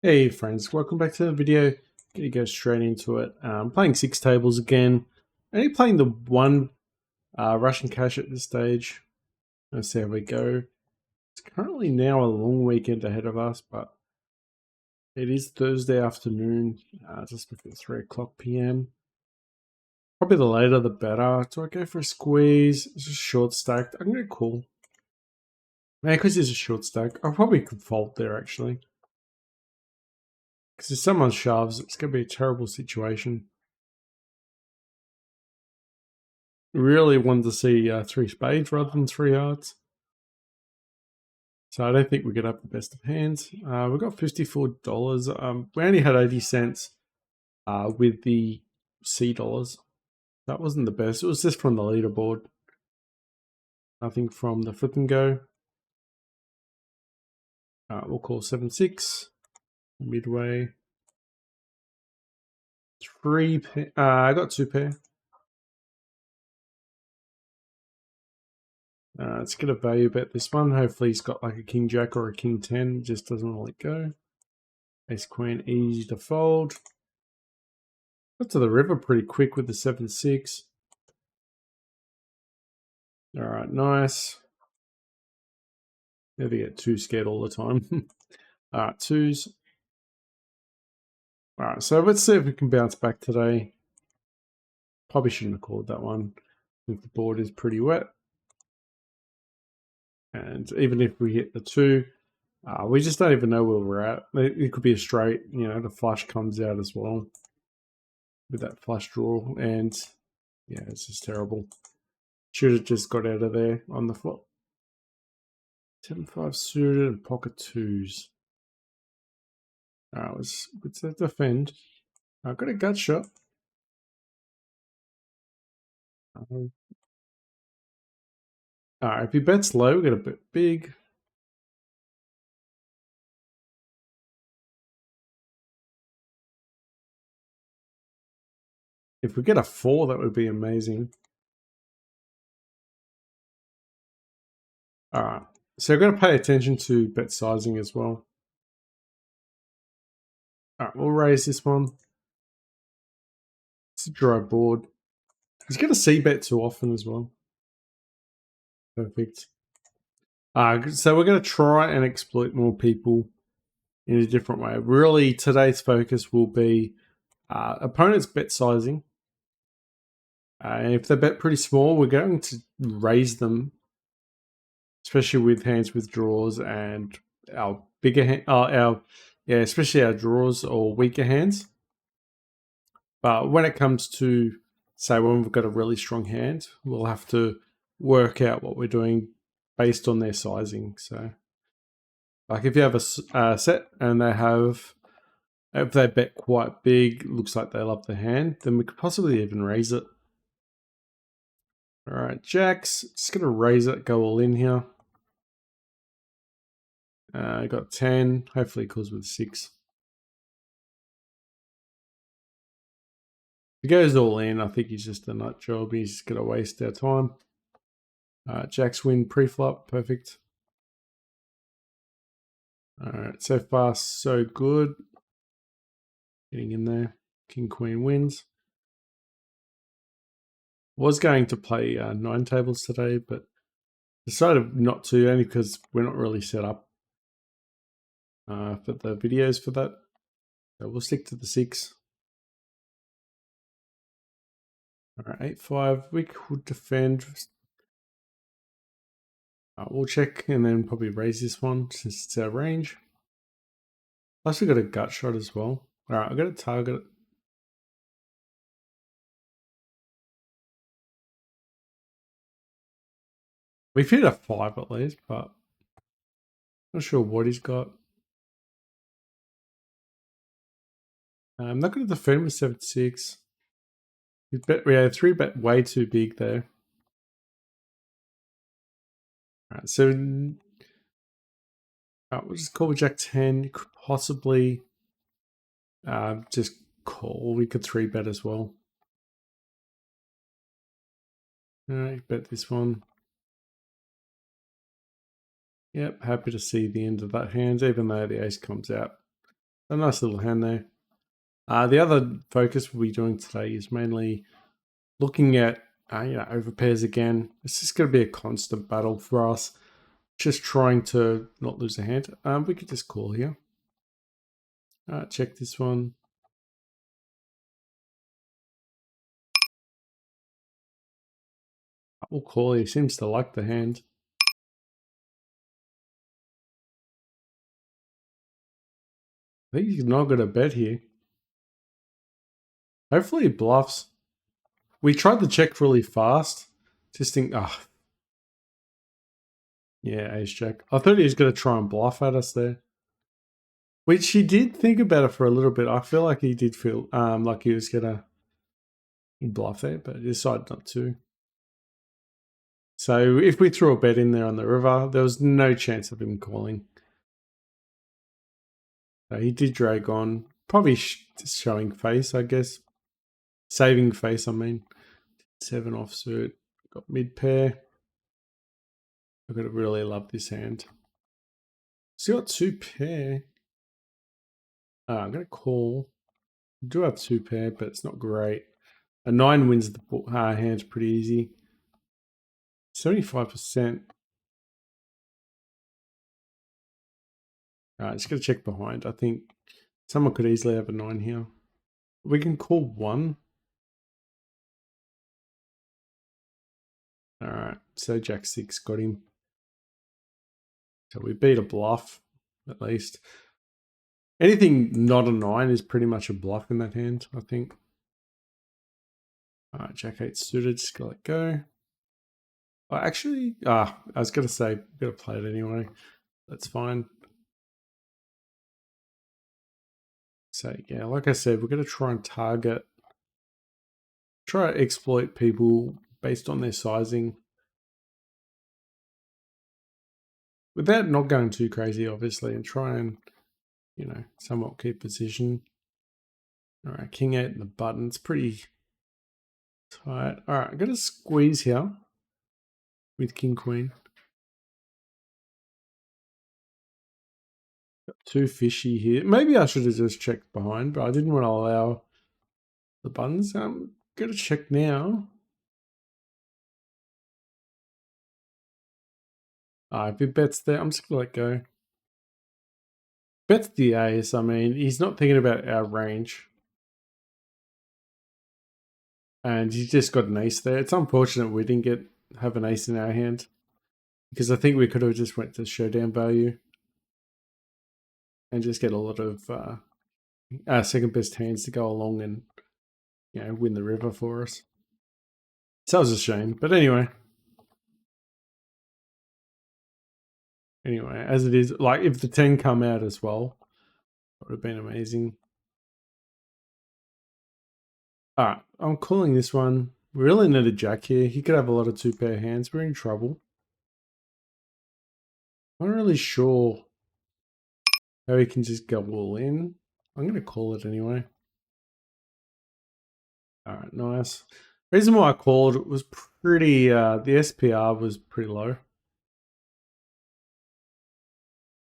Hey friends, welcome back to the video. Gonna go straight into it. Playing six tables again. Only playing the one Russian cash at this stage. Let's see how we go. It's currently now a long weekend ahead of us, but it is Thursday afternoon, just before 3 o'clock p.m. Probably the later the better. Do I go for a squeeze? It's just short stacked. I'm gonna call. Man, because it's a short stack, I probably could fold there actually. Because if someone shoves, it's gonna be a terrible situation. Really wanted to see three spades rather than three hearts. So I don't think we're going to have the best of hands. We've got $54. We only had 80 cents with the C dollars. That wasn't the best. It was just from the leaderboard. Nothing from the flip and go. We'll call 7-6. Midway. Three pair. I got two pair. Let's get a value bet this one. Hopefully he's got like a king jack or a king 10. Just doesn't let go. Ace queen easy to fold. Got to the river pretty quick with the 7-6. Alright, nice. Never get too scared all the time. Alright, twos. Alright, so let's see if we can bounce back today. Probably shouldn't have called that one. I think the board is pretty wet. And even if we hit the two, we just don't even know where we're at. It could be a straight, you know, the flush comes out as well with that flush draw. And yeah, it's just terrible. Should have just got out of there on the flop. 7-5 suited and pocket twos. Alright, let's defend. I've got a gut shot. Alright, if he bets low, we get a bit big. If we get a 4, that would be amazing. Alright, so we've got to pay attention to bet sizing as well. Alright, we'll raise this one. It's a dry board. He's going to c-bet too often as well. Perfect. So we're going to try and exploit more people in a different way. Really, today's focus will be opponents' bet sizing. And if they bet pretty small, we're going to raise them, especially with hands with draws and our bigger especially our draws or weaker hands. But when it comes to, say, when we've got a really strong hand, we'll have to work out what we're doing based on their sizing. So, like if you have a set and if they bet quite big, looks like they love the hand, then we could possibly even raise it. All right, jacks, just going to raise it, go all in here. I got 10, hopefully it calls with 6. If he goes all in, I think he's just a nut job. He's just going to waste our time. Jacks win pre-flop, perfect. Alright, so far so good. Getting in there. King Queen wins. Was going to play 9 tables today, but decided not to, only because we're not really set up for the videos for that. So we'll stick to the 6. Alright, 8-5. We could defend. We'll check and then probably raise this one since it's our range. Plus we got a gut shot as well. Alright, I've got to target it. We've hit a 5 at least, but not sure what he's got. I'm not going to defend with 7-6. We had 3 bet way too big there. Alright, so we'll just call with Jack 10. Could possibly just call. We could 3 bet as well. Alright, bet this one. Yep, happy to see the end of that hand, even though the ace comes out. A nice little hand there. The other focus we'll be doing today is mainly looking at overpairs again. It's just going to be a constant battle for us. Just trying to not lose a hand. We could just call here. Check this one. We'll call. He seems to like the hand. I think he's not going to bet here. Hopefully he bluffs. We tried to check really fast. Just think, yeah, ace jack. I thought he was going to try and bluff at us there. Which he did think about it for a little bit. I feel like he did feel like he was going to bluff there, but he decided not to. So if we threw a bet in there on the river, there was no chance of him calling. So he did drag on. Probably just showing face, I guess. Saving face, I mean. 7 offsuit. Got mid pair. I've got to really love this hand. So got 2 pair. I'm going to call. I do have 2 pair, but it's not great. A 9 wins the hand pretty easy. 75%. Just got to check behind. I think someone could easily have a 9 here. We can call 1. All right, so Jack 6 got him. So we beat a bluff, at least. Anything not a 9 is pretty much a bluff in that hand, I think. All right, Jack 8 suited, just gotta let go. Actually, I was gonna say, gotta play it anyway. That's fine. So yeah, like I said, we're gonna try and try to exploit people based on their sizing. Without not going too crazy, obviously, and try and, somewhat keep position. All right, king 8 and the button. It's pretty tight. All right, I'm going to squeeze here with king queen. Got 2 fishy here. Maybe I should have just checked behind, but I didn't want to allow the buttons. I'm going to check now. If he bets there, I'm just going to let go. Bets the ace. I mean, he's not thinking about our range. And he's just got an ace there. It's unfortunate we didn't have an ace in our hand, because I think we could have just went to showdown value and just get a lot of second best hands to go along and win the river for us. So that was a shame, but anyway, as it is, like if the 10 come out as well, it would have been amazing. All right, I'm calling this one. We really need a jack here. He could have a lot of 2 pair hands. We're in trouble. I'm not really sure how he can just go all in. I'm going to call it anyway. All right, nice. Reason why I called it was pretty, the SPR was pretty low.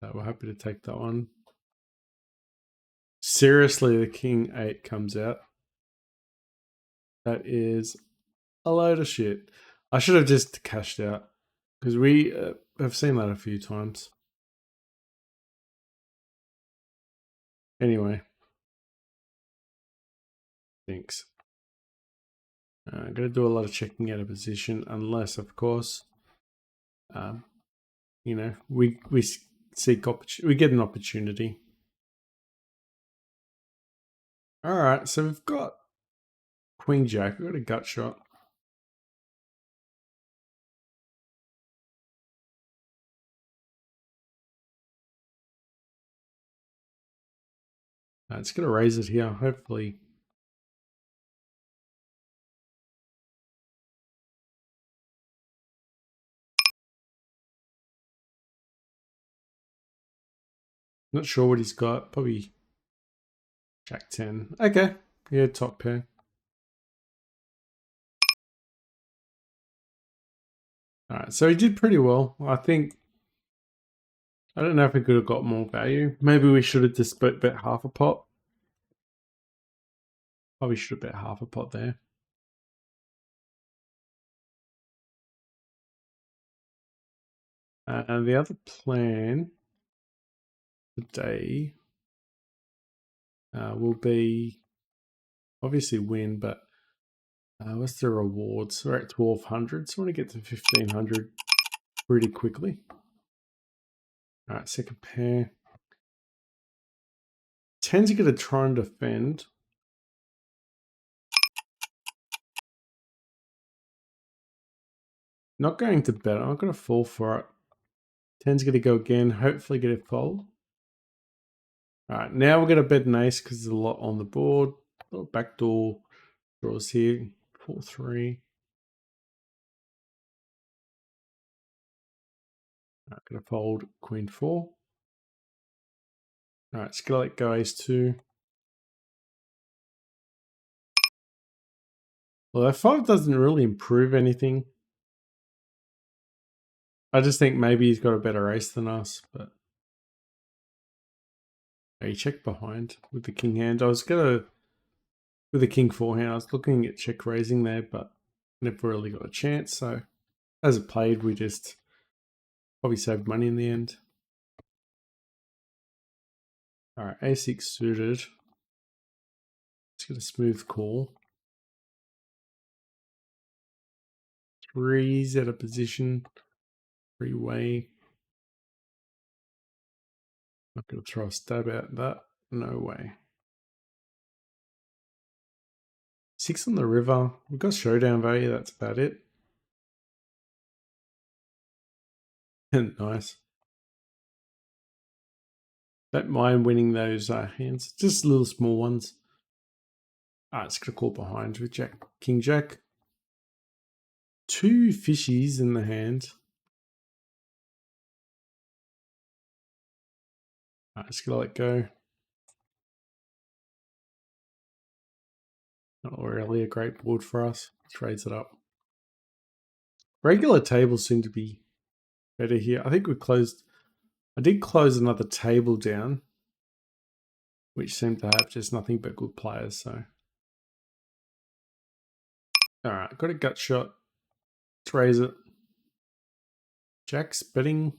So we're happy to take that one. Seriously, the king 8 comes out. That is a load of shit. I should have just cashed out, because we have seen that a few times. Anyway. Thanks. I'm going to do a lot of checking out of position, unless, of course, we seek we get an opportunity. All right, so we've got Queen Jack. We've got a gut shot. It's going to raise it here, hopefully. Not sure what he's got. Probably Jack 10. Okay. Yeah, top pair. All right, so he did pretty well. I think I don't know if we could have got more value. Maybe we should have just bet half a pot. Probably should have bet half a pot there. And the other plan today will be obviously win, but what's the rewards? We're at 1200, so I want to get to 1500 pretty quickly. All right, second pair. 10's going to try and defend. Not going to bet. I'm not going to fall for it. 10's going to go again. Hopefully get a fold. All right, now we're going to bet an ace because there's a lot on the board. Little backdoor draws here. 4-3. All right, going to fold queen 4. All right, just going to let go ace 2. Well, f5 doesn't really improve anything. I just think maybe he's got a better ace than us, but he checked behind with the king hand. I was gonna with the king forehand. I was looking at check raising there, but never really got a chance. So as it played, we just probably saved money in the end. All right, a6 suited. Just gonna smooth call. 3's at a position. 3-way. Not gonna throw a stab at that. No way. 6 on the river. We've got showdown value. That's about it. Nice. Don't mind winning those hands. Just little small ones. It's going to call behind with Jack, King Jack. 2 fishies in the hand. Just going to let go. Not really a great board for us. Let's raise it up. Regular tables seem to be better here. I think we closed. I did close another table down, which seemed to have just nothing but good players. So, all right, got a gut shot. Let's raise it. Jack's betting.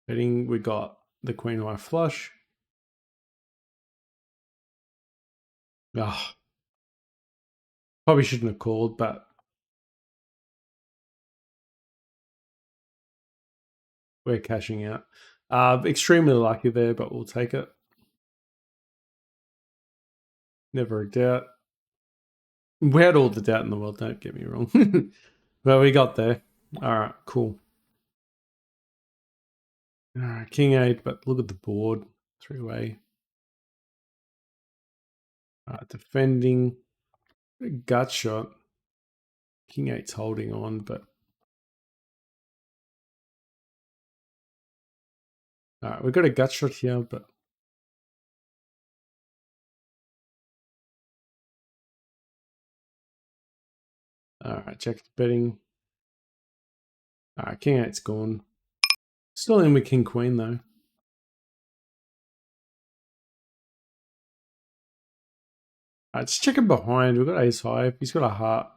Betting. We got the queen high flush. Probably shouldn't have called, but we're cashing out. Extremely lucky there, but we'll take it. Never a doubt. We had all the doubt in the world, don't get me wrong. Well, we got there. All right, cool. All right, king 8, but look at the board. 3-way. Defending. Gut shot. King 8's holding on, but... All right, we've got a gut shot here, but... All right, check betting. All right, king 8's gone. Still in with king queen, though. All right, just checking behind. We've got ace high. If he's got a heart,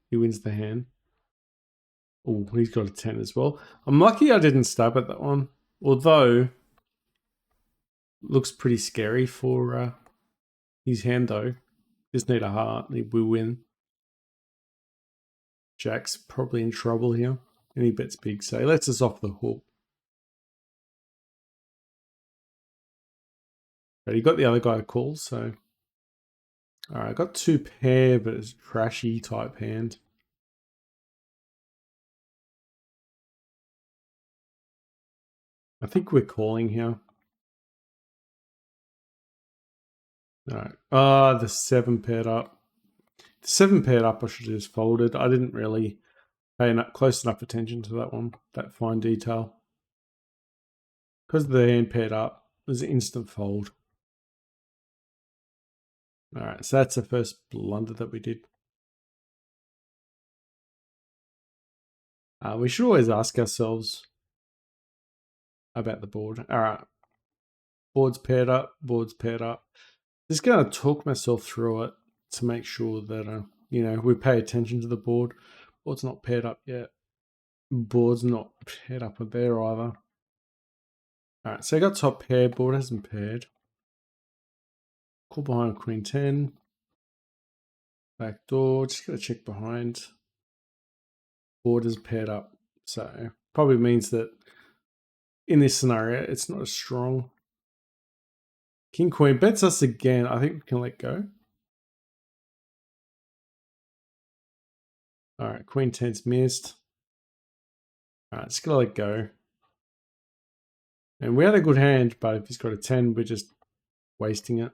he wins the hand. Oh, he's got a 10 as well. I'm lucky I didn't stab at that one. Although, looks pretty scary for his hand, though. Just need a heart. We win. Jack's probably in trouble here. And he bets big, so he lets us off the hook. But he got the other guy a call, so... Alright, I got 2 pair, but it's trashy type hand. I think we're calling here. Alright. The 7 paired up. The 7 paired up, I should have just folded. I didn't really pay close enough attention to that one, that fine detail. Because the hand paired up, it was an instant fold. Alright, so that's the first blunder that we did. We should always ask ourselves about the board. All right, board's paired up, board's paired up. Just going to talk myself through it to make sure that, we pay attention to the board. Board's not paired up yet. Board's not paired up with there either. All right, so I got top pair, board hasn't paired. Call behind queen 10. Back door, just got to check behind. Board is paired up. So probably means that in this scenario, it's not as strong. King queen bets us again. I think we can let go. All right, queen 10's missed. All right, just gotta let go. And we had a good hand, but if he's got a 10, we're just wasting it.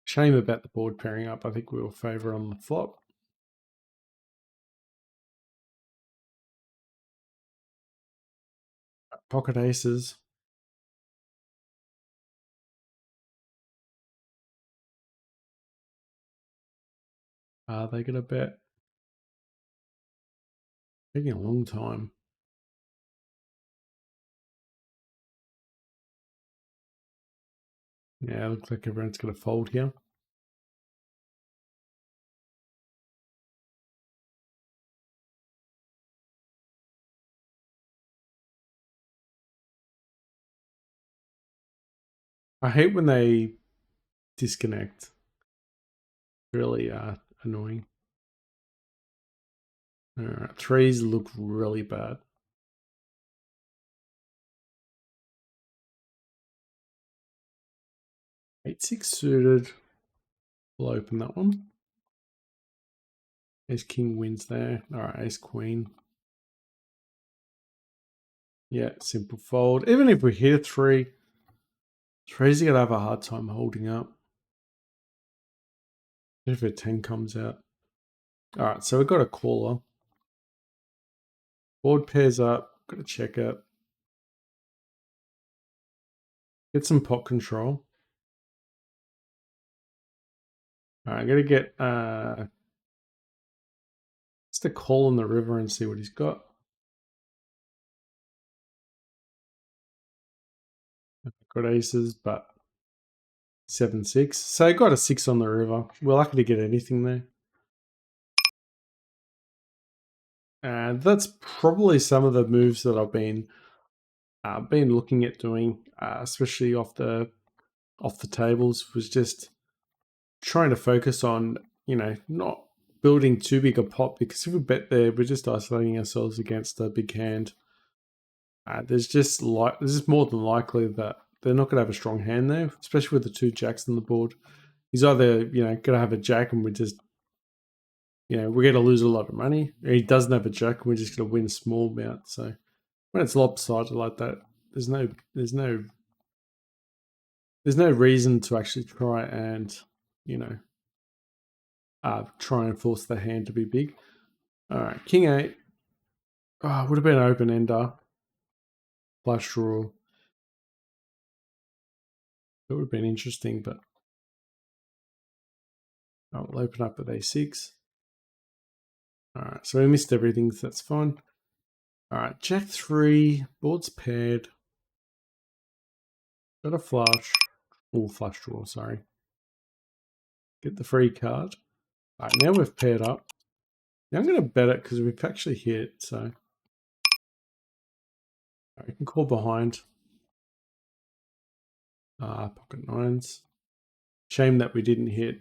Shame about the board pairing up. I think we will favor on the flop. Pocket aces. Are they gonna bet? Taking a long time. Yeah, looks like everyone's gonna fold here. I hate when they disconnect. Really annoying. All right, threes look really bad. 8-6 suited. We'll open that one. Ace king wins there. All right, ace queen. Yeah, simple fold. Even if we hit a three, threes are gonna have a hard time holding up. If a 10 comes out. All right, so we've got a caller. Board pairs up. Got to check it. Get some pot control. All right, I'm gonna get just a call on the river and see what he's got. Got aces, but 7-6. So I got a 6 on the river. We're lucky to get anything there. And that's probably some of the moves that I've been looking at doing, especially off the tables, was just trying to focus on, not building too big a pot, because if we bet there, we're just isolating ourselves against a big hand. There's just more than likely that they're not going to have a strong hand there, especially with the two jacks on the board. He's either, going to have a jack and we're just, we're going to lose a lot of money. Or he doesn't have a jack and we're just going to win a small amount. So when it's lopsided like that, there's no reason to actually try and, try and force the hand to be big. All right, king 8. Oh, would have been an open ender. Flush draw. It would have been interesting, but I'll open up at a6. All right, so we missed everything, so that's fine. All right, jack 3, board's paired. Got a flush. Oh, flush draw, sorry. Get the free card. All right, now we've paired up. Now I'm going to bet it because we've actually hit, so. I can call behind. Pocket nines. Shame that we didn't hit.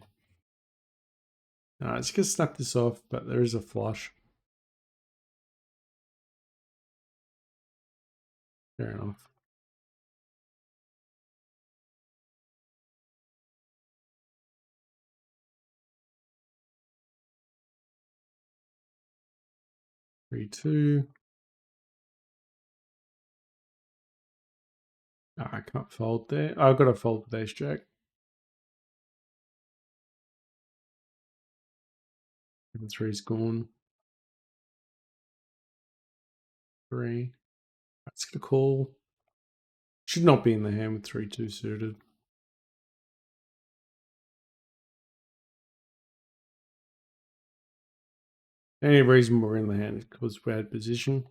It's going to snap this off, but there is a flush. Fair enough. Three, two. I can't fold there. I've got to fold with ace jack. And three's gone. Three. That's going to call. Should not be in the hand with 3-2 suited. Any reason we're in the hand is because we had position.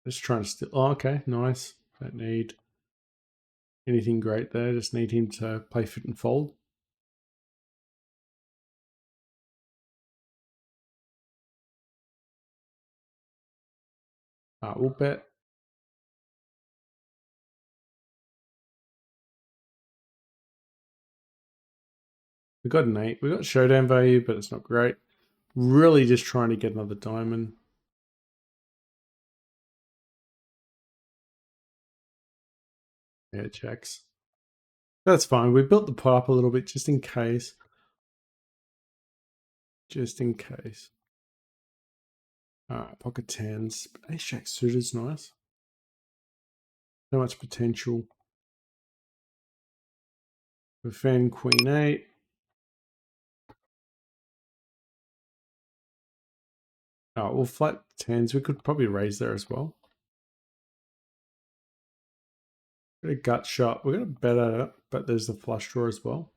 Just trying to still. Oh, okay, nice. Don't need anything great there. Just need him to play fit and fold. We'll bet. We got an 8. We got showdown value, but it's not great. Really just trying to get another diamond. Yeah, checks. That's fine. We built the pot up a little bit just in case. Just in case. Alright, pocket tens. Ace jack suited is nice. So much potential. With fan queen 8. We'll flat tens. We could probably raise there as well. Got a gut shot. We're going to bet at it, but there's the flush draw as well.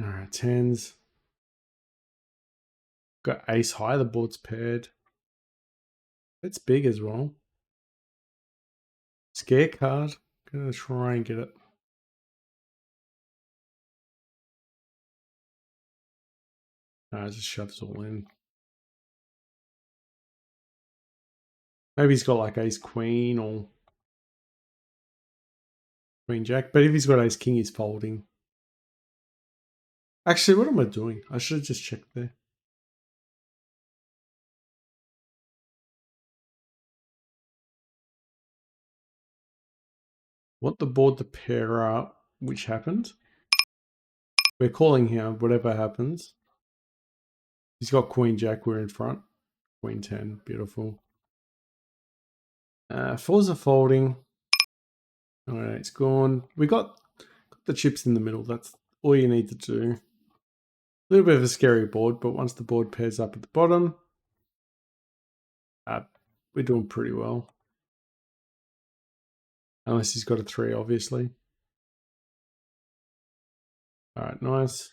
Alright, tens. Got ace high. The board's paired. It's big as well. Scare card. Gonna try and get it. Just shoves all in. Maybe he's got like ace queen or queen jack. But if he's got ace king, he's folding. Actually, what am I doing? I should have just checked there. Want the board to pair up, which happened. We're calling here, whatever happens. He's got queen jack, we're in front. Queen 10, beautiful. Fours are folding. All right, it's gone. We got the chips in the middle. That's all you need to do. A little bit of a scary board, but once the board pairs up at the bottom, we're doing pretty well. Unless he's got a 3, obviously. All right, nice.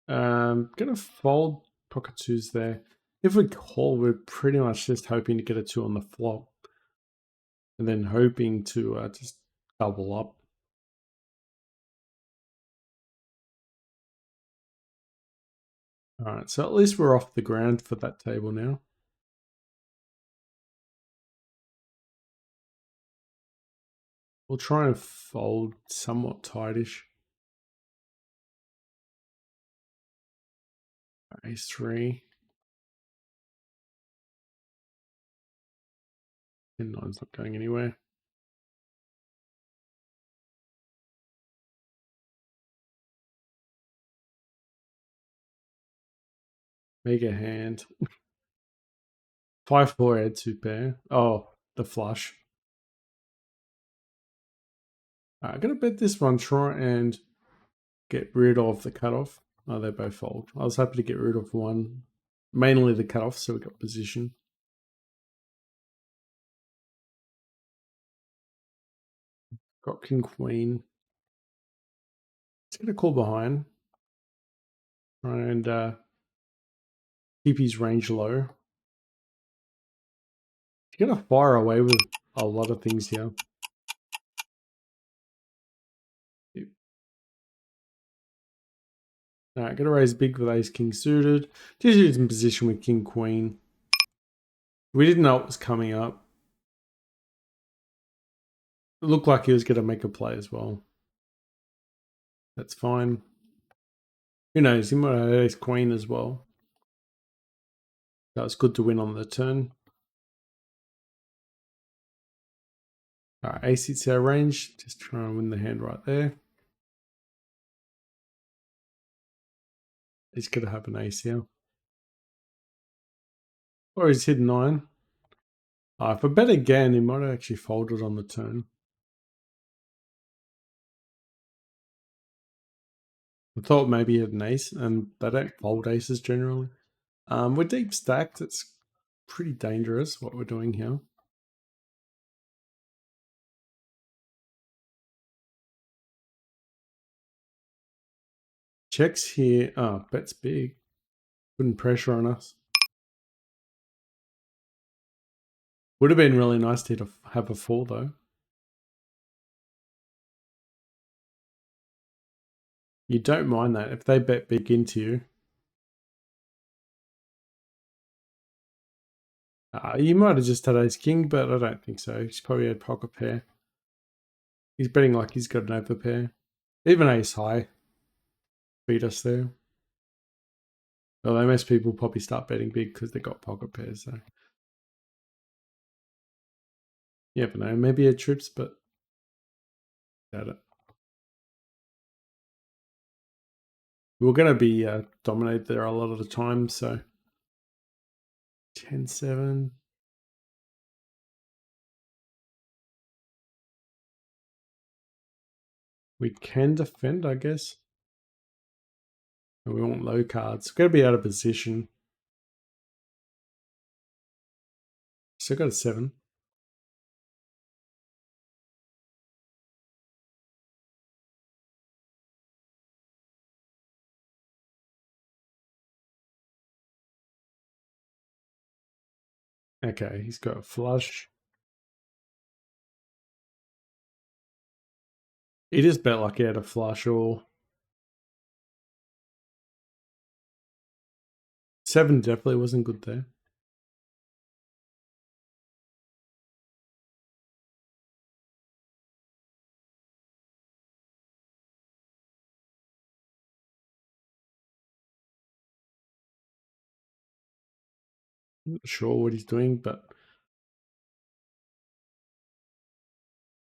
Gonna fold pocket 2s there. If we call, we're pretty much just hoping to get a 2 on the flop. And then hoping to just double up. All right, so at least we're off the ground for that table now. We'll try and fold somewhat tightish. Ace 3. And 9's not going anywhere. Mega hand. 5-4 add 2 pair. Oh, the flush. I'm gonna bet this one, try and get rid of the cutoff. Oh, they both fold. I was happy to get rid of one. Mainly the cutoff, so we got position. Got king queen. It's gonna call behind. And keep his range low. He's gonna fire away with a lot of things here. Alright, gonna raise big with ace king suited. Just use in position with king queen. We didn't know it was coming up. It looked like he was gonna make a play as well. That's fine. Who knows? He might have ace queen as well. That was good to win on the turn. Alright, ace hits our range. Just try and win the hand right there. He's gonna have an ace here. Or he's hit 9. If I bet again, he might have actually folded on the turn. I thought maybe he had an ace, and they don't fold aces generally. We're deep stacked. It's pretty dangerous what we're doing here. Checks here. Oh, bet's big. Putting pressure on us. Would have been really nice to have a fall though. You don't mind that if they bet big into you. You might have just had ace king, but I don't think so. He's probably had pocket pair. He's betting like he's got an overpair. Even ace high beat us there. Although most people probably start betting big because they got pocket pairs. So you never know. Maybe it trips, but doubt it. We're going to be dominated there a lot of the time. So 10-7. We can defend, I guess. And we want low cards. We've got to be out of position. Still got a 7. Okay, he's got a flush. He just bet like he had a flush or 7 definitely wasn't good there. I'm not sure what he's doing, but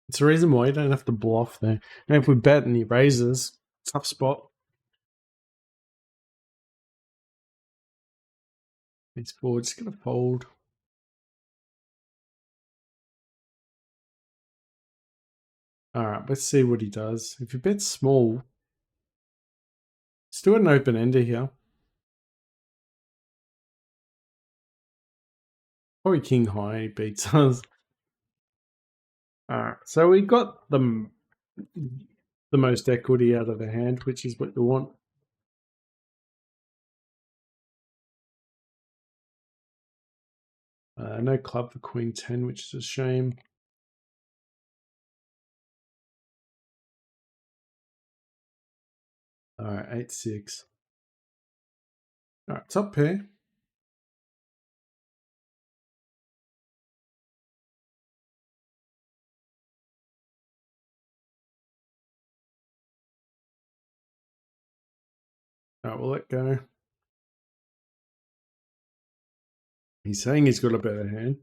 it's the reason why you don't have to bluff there. And if we bet and he raises, tough spot. He's forward, just gonna fold. Alright, let's see what he does. If he bets small, still an open ender here. Probably king high, he beats us. Alright, so we got the most equity out of the hand, which is what you want. No club for queen 10, which is a shame. Alright, 8-6. Alright, top pair. Alright, we'll let go. He's saying he's got a better hand.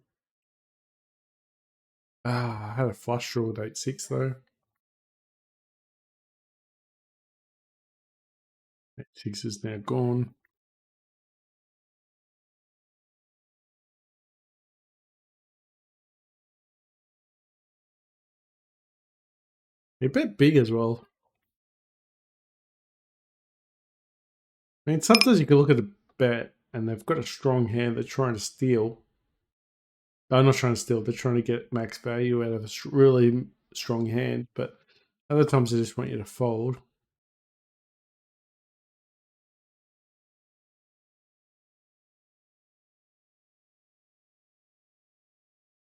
I had a flush draw with 8-6 though. 8-6 is now gone. He bet big as well. I mean, sometimes you can look at a bet and they've got a strong hand they're trying to steal. I'm not trying to steal, they're trying to get max value out of a really strong hand, but other times they just want you to fold.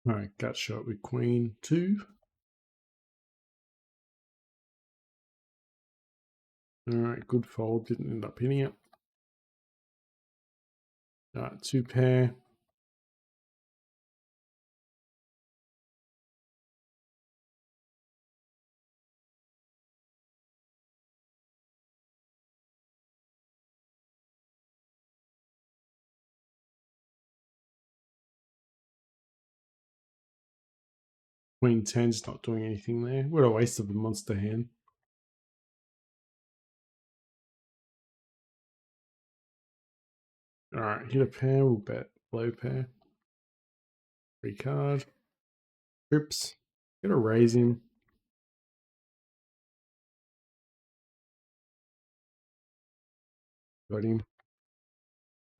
Alright, gut shot with queen 2. Alright, good fold, didn't end up hitting it. Alright, 2 pair. Queen 10's not doing anything there. What a waste of a monster hand. Alright, hit a pair, we'll bet low pair. Free card. Trips. Gonna raise him. Got him.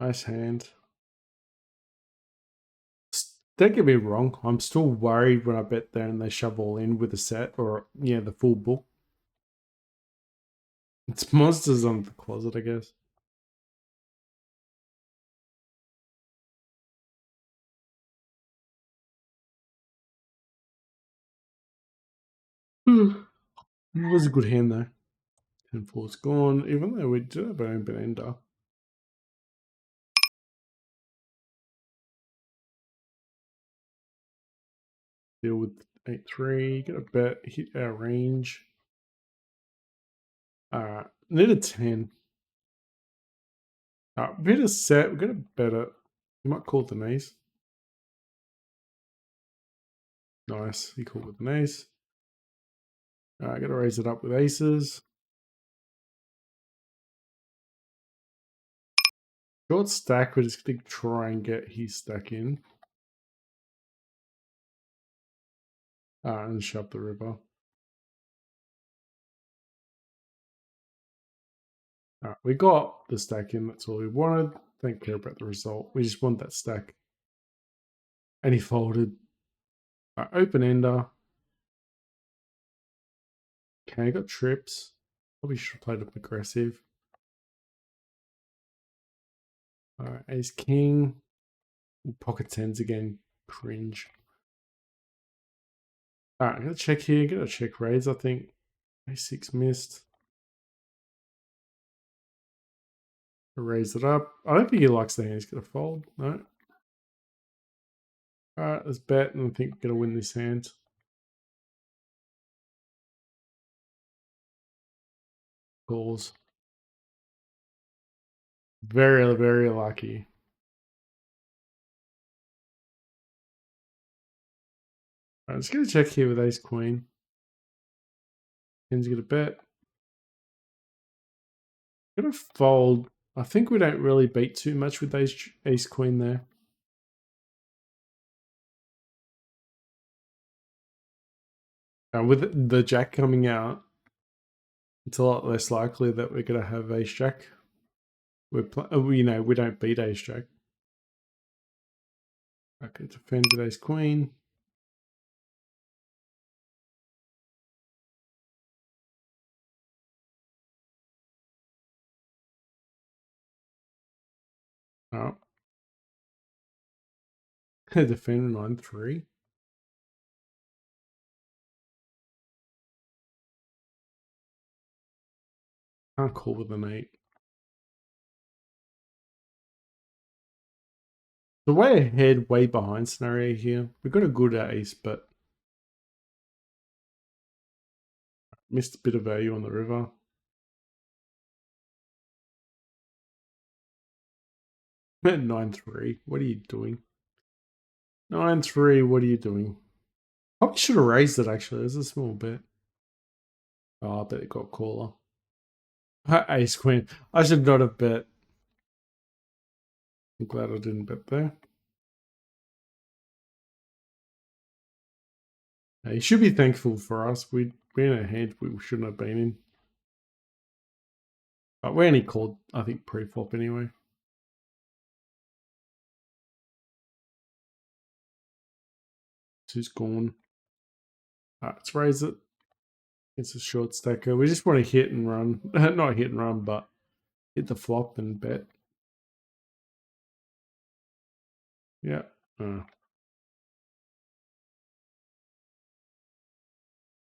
Nice hand. Don't get me wrong, I'm still worried when I bet there and they shove all in with a set or, yeah, the full book. It's monsters on the closet, I guess. It was a good hand though. 10-4's gone, even though we do have an open ender. Deal with 8-3, get a bet, hit our range. Alright, need a 10. Alright, we hit a set, we're gonna bet it. You might call it an ace. Nice, he called with an ace. Alright, gotta raise it up with aces. Short stack, we're just gonna try and get his stack in. And shove the river. Alright, we got the stack in, that's all we wanted. Don't care about the result. We just want that stack. And he folded. Open ender. Okay, got trips. Probably should have played up aggressive. Alright, ace king. Pocket tens again. Cringe. Alright, I'm gonna check here. Get a check raise, I think. A6 missed. Raise it up. I don't think he likes the hand. He's gonna fold. No. Alright, let's bet, and I think we're gonna win this hand. Calls. Very, very lucky. I'm just gonna check here with ace queen. Ken's gonna bet. Gonna fold. I think we don't really beat too much with ace queen there. With the jack coming out, it's a lot less likely that we're gonna have ace jack. We don't beat ace jack. Okay, defend with ace queen. Oh. Defend 9-3. Can't call with an 8. The way ahead, way behind scenario here. We've got a good ace, but missed a bit of value on the river. 9-3. What are you doing? 9-3. What are you doing? Probably should have raised it actually. There's a small bet. Oh, I bet it got caller. Ace queen. I should not have bet. I'm glad I didn't bet there. He should be thankful for us. We'd been ahead we shouldn't have been in. But we only called, I think, pre-flop anyway. Two's gone. Alright, let's raise it. It's a short stacker. We just want to hit and run. Not hit and run, but hit the flop and bet. Yeah.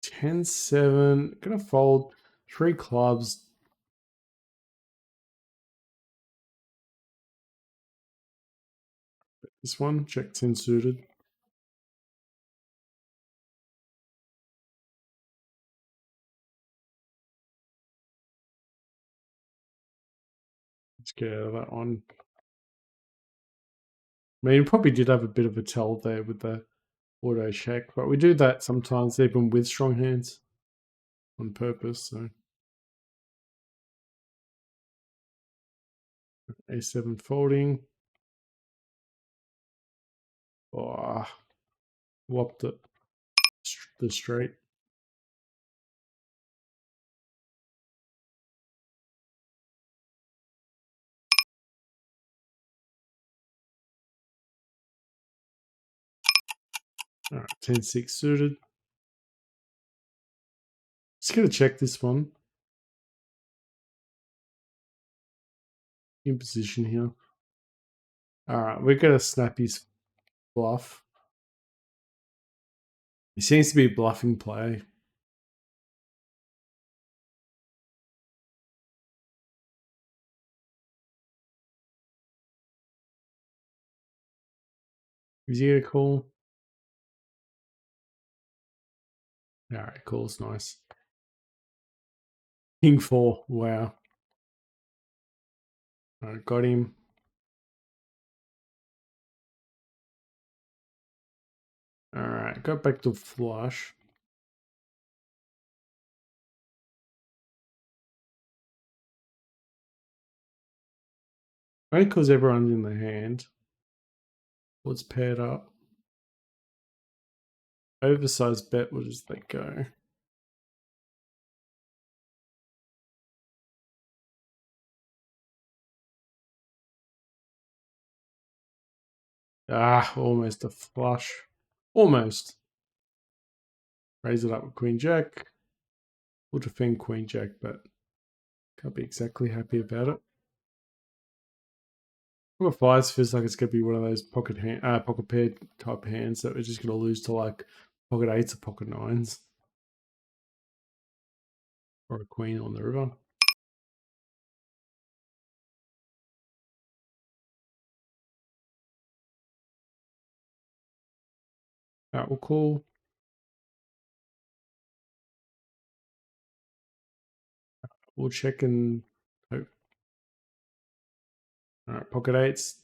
10-7. Gonna fold. 3 clubs. This one, check 10 suited. Let's get out of that one. I mean, probably did have a bit of a tell there with the auto check, but we do that sometimes even with strong hands on purpose. So a7 folding. Oh, whopped it. The straight. All right, 10-6 suited. Just gonna check this one in position here. All right, we're gonna snap his bluff. He seems to be bluffing play. Is he gonna call? All right, calls nice. King 4. Wow. All right, got him. All right, got back to flush. Only because everyone's in the hand. What's paired up? Oversized bet. We'll just let go. Ah, almost a flush. Almost. Raise it up with Queen Jack. We'll defend Queen Jack, but can't be exactly happy about it. Pocket fives feels like it's gonna be one of those pocket pair type hands that we're just gonna lose to like pocket eights or pocket nines. Or a queen on the river. Alright, we'll call. We'll check and hope. Alright, pocket eights.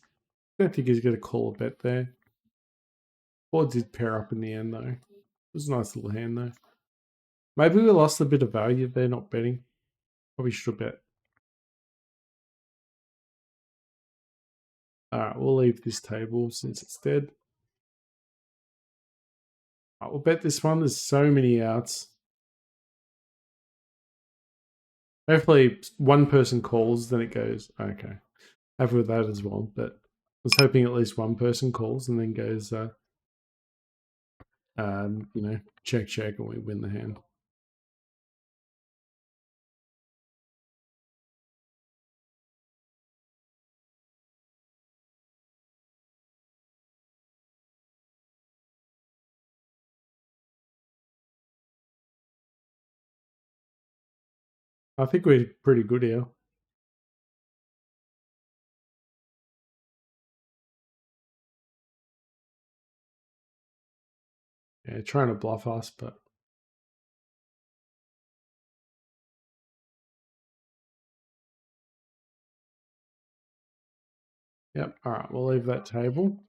Don't think he's gonna call a bet there. Or did pair up in the end though. It was a nice little hand though. Maybe we lost a bit of value there not betting. Probably should bet. Alright, we'll leave this table since it's dead. Alright, we'll bet this one. There's so many outs. Hopefully one person calls, then it goes, okay. Have with that as well, but I was hoping at least one person calls and then goes, check, check, and we win the hand. I think we're pretty good here. Yeah, trying to bluff us, but yep. All right, we'll leave that table.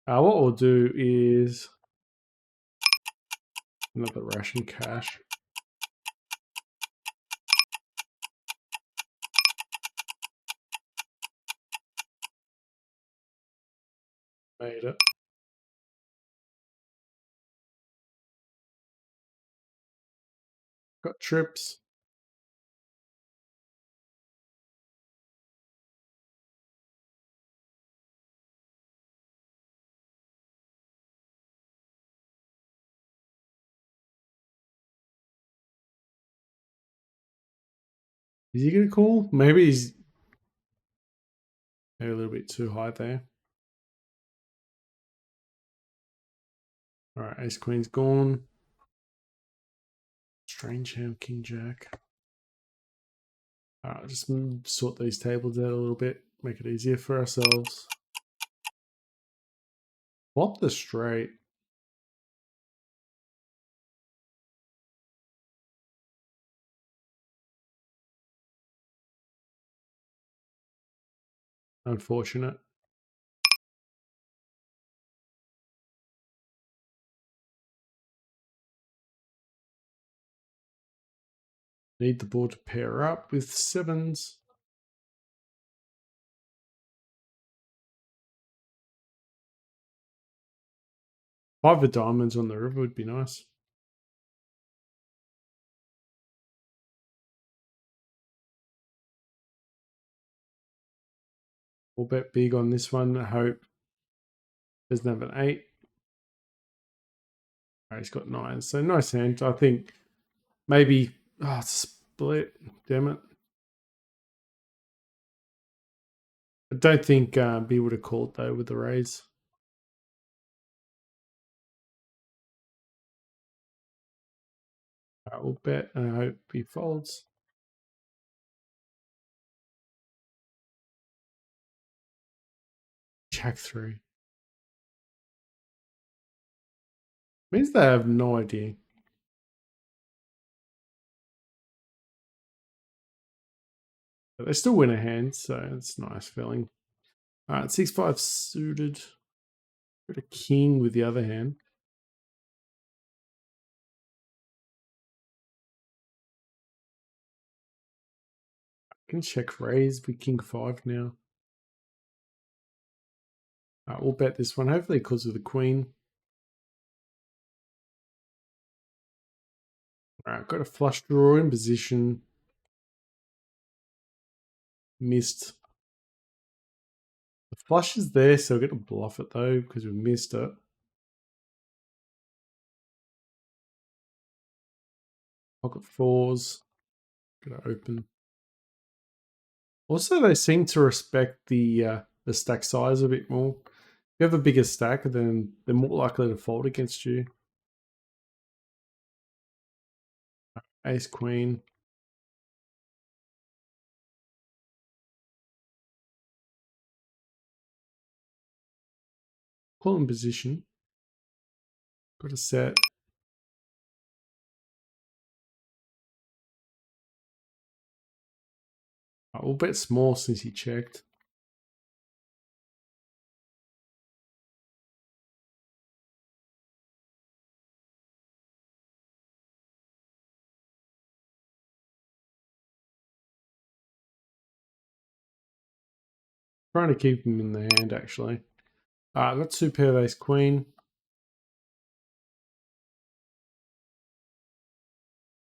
What we'll do is another ration cash. Made it. Got trips. Is he gonna call? Maybe he's maybe a little bit too high there. All right, ace queen's gone. Strange hand, king jack. All right, just sort these tables out a little bit, make it easier for ourselves. Flop the straight. Unfortunate. Need the board to pair up with sevens. Five of diamonds on the river would be nice. We'll bet big on this one. I hope Doesn't have an 8. Oh, he's got 9. So nice hand. I think maybe split. Damn it. I don't think B would have called though with the raise. We'll bet and I hope he folds. Jack 3. Means they have no idea. But they still win a hand, so it's a nice feeling. All right, 6-5 suited. Got a king with the other hand. I can check raise with king 5 now. We'll bet this one, hopefully because of the queen. All right, got a flush draw in position. Missed. The flush is there, so we're going to bluff it though because we missed it. Pocket 4s. Going to open. Also, they seem to respect the stack size a bit more. If you have a bigger stack, then they're more likely to fold against you. Ace, queen. Call in position. Got a set. We'll bet small since he checked. Trying to keep him in the hand, actually. I've got two pair of ace queen.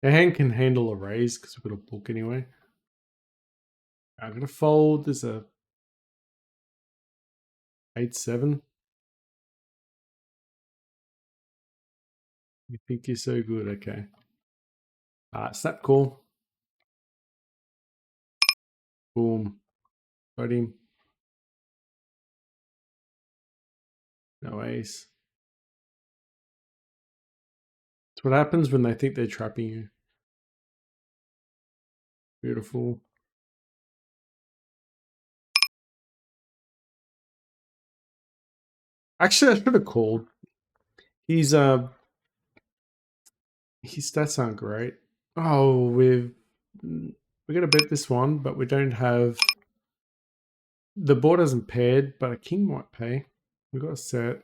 Our hand can handle a raise because we've got a book anyway. I'm going to fold. There's a 8-7. You think you're so good? Okay. Snap call. Boom. Got him. No ace. That's what happens when they think they're trapping you. Beautiful. Actually, I should have called. His stats aren't great. Oh, we're gonna bet this one, but we don't have the board hasn't paired, but a king might pay. We got a set.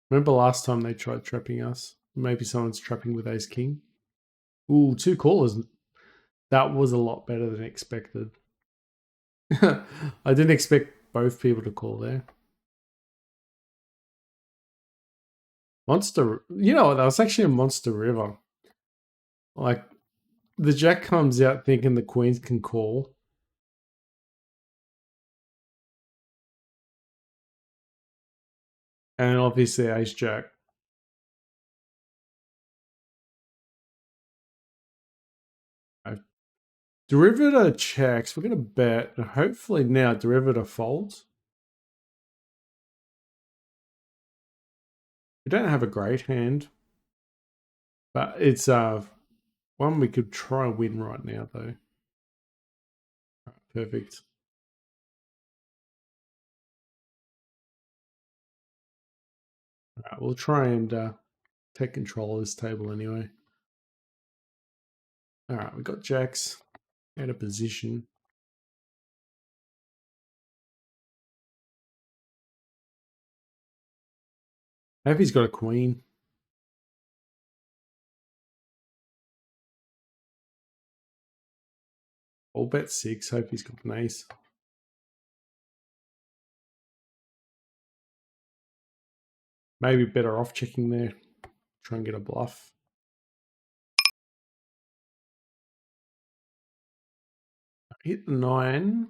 Remember last time they tried trapping us? Maybe someone's trapping with ace king. Ooh, two callers. That was a lot better than expected. I didn't expect both people to call there. Monster, you know what? That was actually a monster river. Like, the jack comes out thinking the queens can call. And obviously ace jack. Derivative checks. We're going to bet. Hopefully now derivative folds. We don't have a great hand. But it's one we could try and win right now, though. Perfect. All right, we'll try and take control of this table anyway. All right, we got jacks out of position. I hope he's got a queen. I'll bet 6. Hope he's got an ace. Maybe better off checking there. Try and get a bluff. Hit the 9.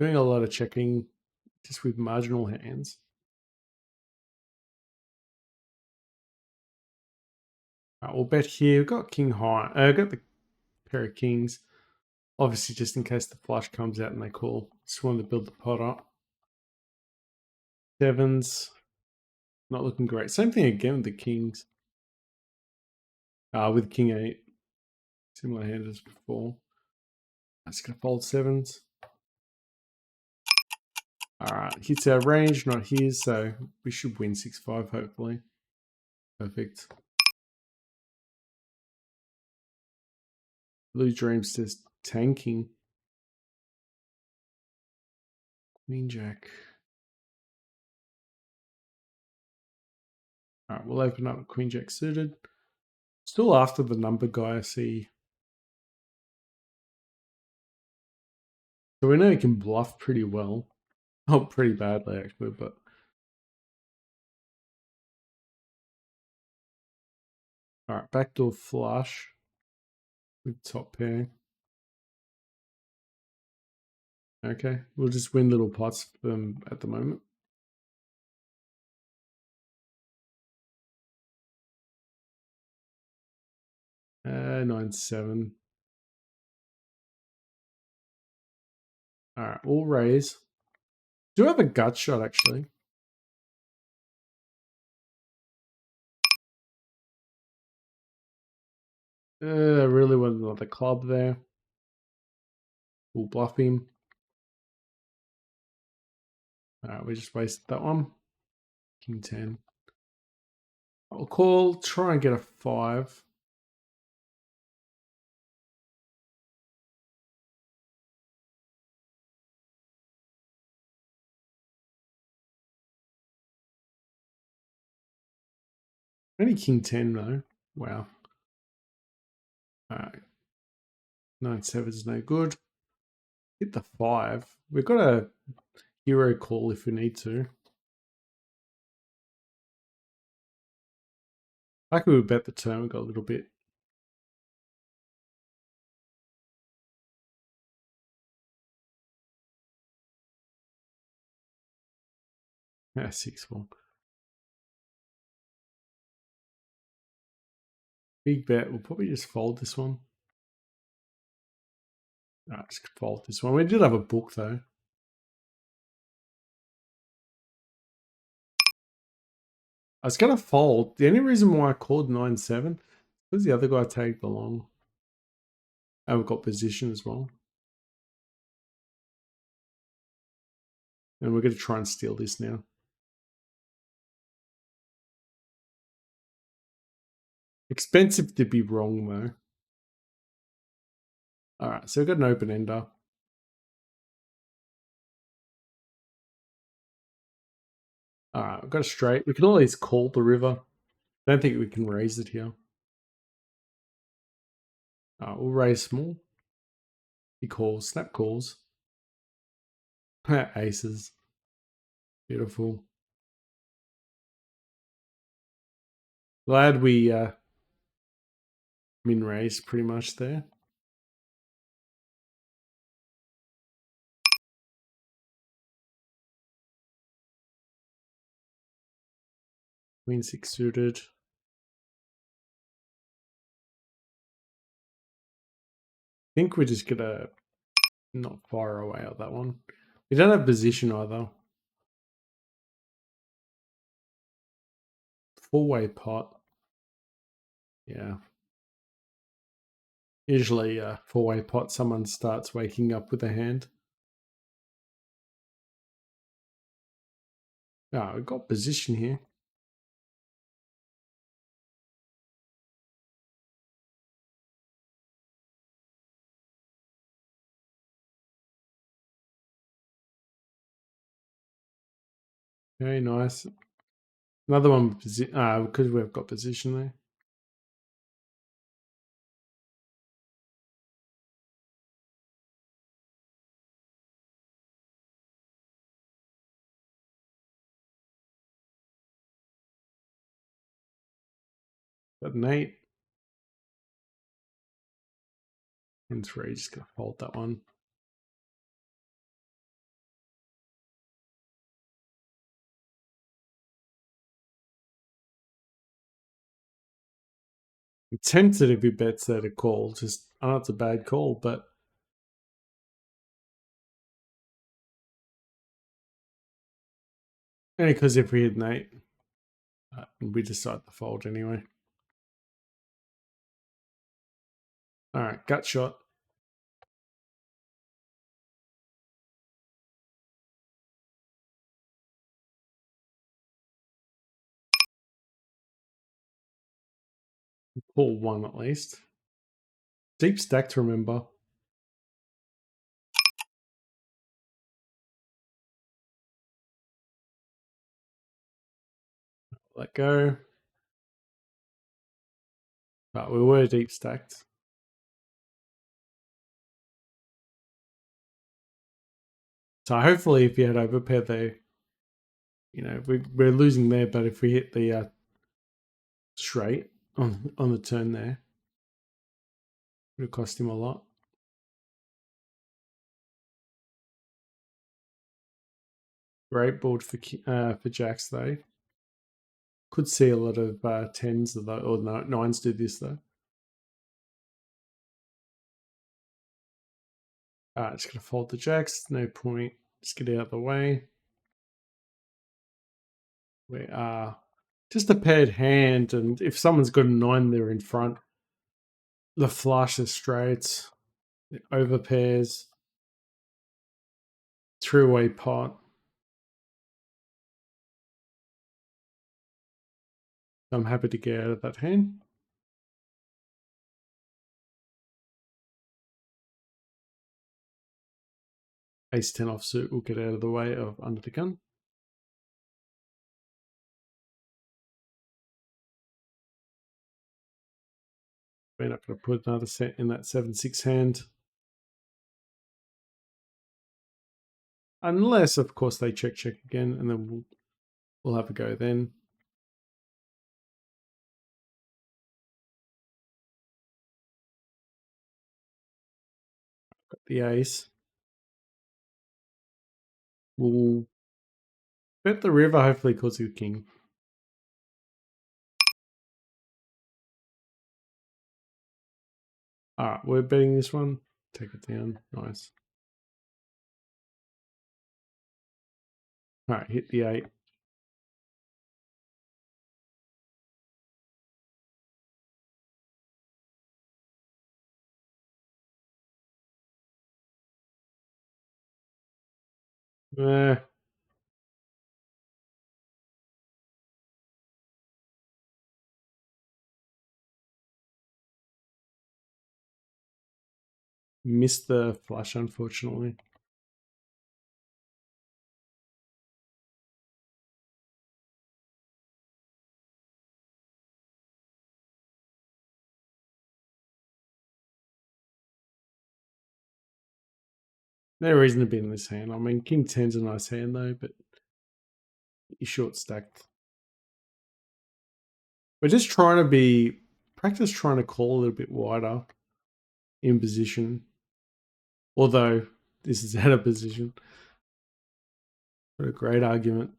Doing a lot of checking. just with marginal hands. We'll bet here. We've got king high. I've got the pair of kings. Obviously, just in case the flush comes out and they call. Just wanted to build the pot up. Sevens. Not looking great. Same thing again with the kings. With king 8. Similar hand as before. I'm just going to fold sevens. Alright, hits our range, not his, so we should win 6-5 hopefully. Perfect. Blue Dreams just tanking. Queen Jack. Alright, we'll open up Queen Jack suited. Still after the number guy, I see. So we know he can bluff pretty well. Not pretty badly actually, but alright, backdoor flush with top pair. Okay, we'll just win little pots for them at the moment. Uh, 9-7. Alright, we'll raise. Do have a gut shot actually. I really want another club there. We'll bluff him. Alright, we just wasted that one. King 10. I'll call, try and get a 5. Only King 10 though. Wow. Alright. 9-7 is no good. Hit the 5. We've got a hero call if we need to. I could bet the turn, we got a little bit. Yeah, 6-4. Big bet. We'll probably just fold this one. Alright, just fold this one. We did have a book though. I was going to fold. The only reason why I called 9-7 was the other guy tagged along. And we've got position as well. And we're going to try and steal this now. Expensive to be wrong though. Alright, so we've got an open ender. Alright, we've got a straight. We can always call the river. Don't think we can raise it here. We'll raise small. He calls. Snap calls. Aces. Beautiful. Glad we min raised pretty much there. Queen 6 suited. I think we're just gonna not fire away at that one. We don't have position either. 4-way pot. Yeah. Usually 4-way pot, someone starts waking up with a hand. We've got position here. Very nice. Another one because we've got position there. Got an 8. And 3, just gonna fold that one. I'm tempted if he bets there to call. Just, I know it's a bad call, but only because if we hit an 8, we decide to fold anyway. All right, gut shot. Pull 1 at least. Deep stack to remember. Let go. But we were deep stacked. So hopefully if you had overpair there, you know, we're losing there, but if we hit the straight on the turn there, it would cost him a lot. Great board for jacks though. Could see a lot of 10s of or 9s do this though. Just gonna fold the jacks. No point. Just get out of the way. We are just a paired hand, and if someone's got a 9 there in front, the flush, the straights, the overpairs, three-way pot. I'm happy to get out of that hand. Ace 10 offsuit will get out of the way of under the gun. We're not going to put another set in that 7-6 hand. Unless, of course, they check again, and then we'll have a go then. Got the ace. We'll bet the river, hopefully calls you king. Alright, we're betting this one. Take it down. Nice. Alright, hit the 8. Missed the flush, unfortunately. No reason to be in this hand. I mean, king 10's a nice hand though, but you're short stacked. We're just trying to practice trying to call a little bit wider in position. Although this is out of position. What a great argument.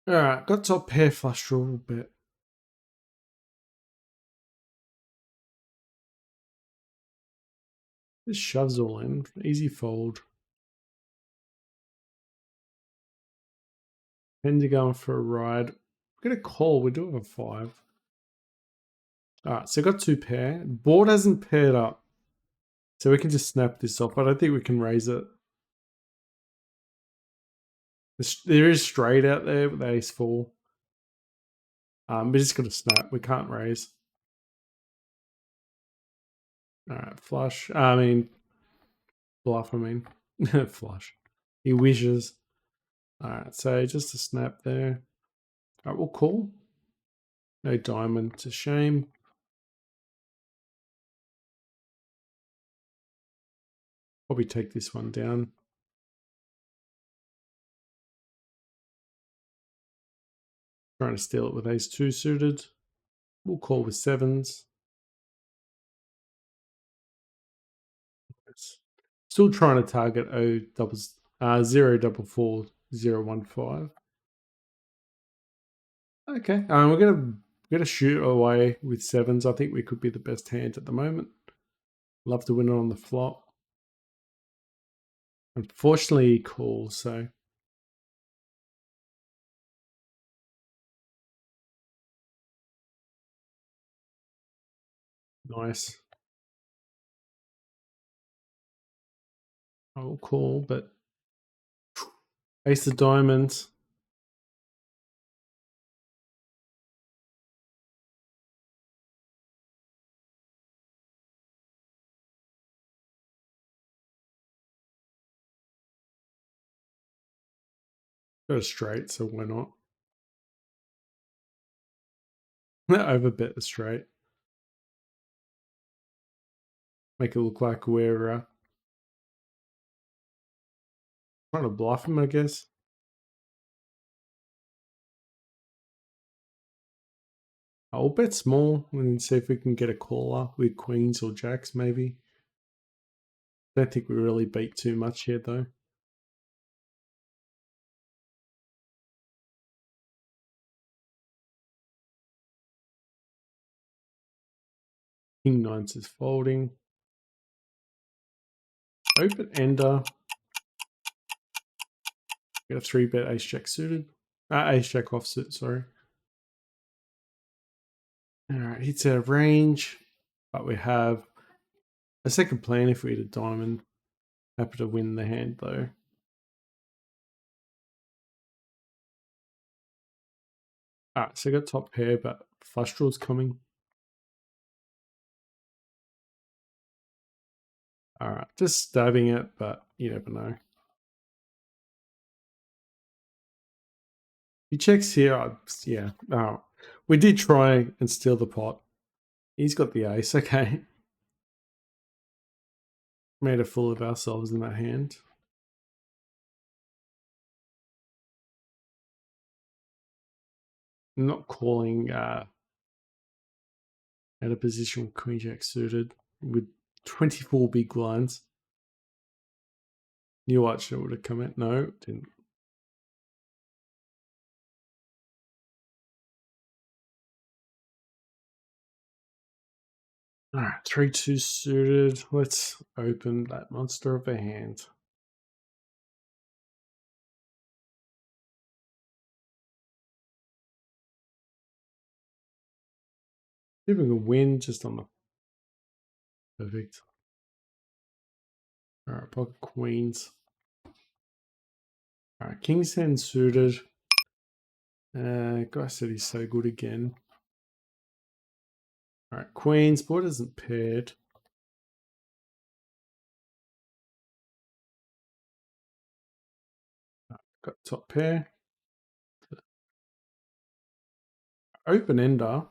Alright, got top pair flush draw a little bit. This shoves all in. Easy fold. Tens are going for a ride. We're gonna call. We do have a 5. Alright, so got 2 pair. Board hasn't paired up. So we can just snap this off. I don't think we can raise it. There is straight out there with ace 4. We're just gonna snap. We can't raise. Alright, flush. I mean, bluff, I mean. Flush. He wishes. Alright, so just a snap there. Alright, we'll call. No diamond. It's a shame. Probably take this one down. Trying to steal it with ace 2 suited. We'll call with 7s. Still trying to target 0 4 4 0 1 5. Okay, we're gonna We're going to shoot away with sevens. I think we could be the best hand at the moment. Love to win it on the flop. Unfortunately, he calls, so. Nice. I'll call, but ace of diamonds. Got a straight, so why not? Overbet the straight. Make it look like we're trying to bluff him, I guess. I'll bet small and see if we can get a caller with queens or jacks, maybe. Don't think we really beat too much here, though. King nines is folding. Open ender. Get a 3-bet ace jack suited. Ace jack offsuit, sorry. Alright, hits out of range. But we have a second plan if we hit a diamond. Happy to win the hand though. Alright, so I got top pair, but flush draw's coming. Alright, just stabbing it, but you never know. He checks here. Yeah. Oh, we did try and steal the pot. He's got the ace. Okay. Made a fool of ourselves in that hand. Not calling at a position with queen jack suited with 24 big blinds. You watched it would have come in. No, didn't. All right, 3-2 suited. Let's open that monster of a hand. See if we can win just on the perfect. All right, pocket queens. All right, king's 10 suited. Guy said he's so good again. All right, queens. Board isn't paired. Got top pair. Open ender.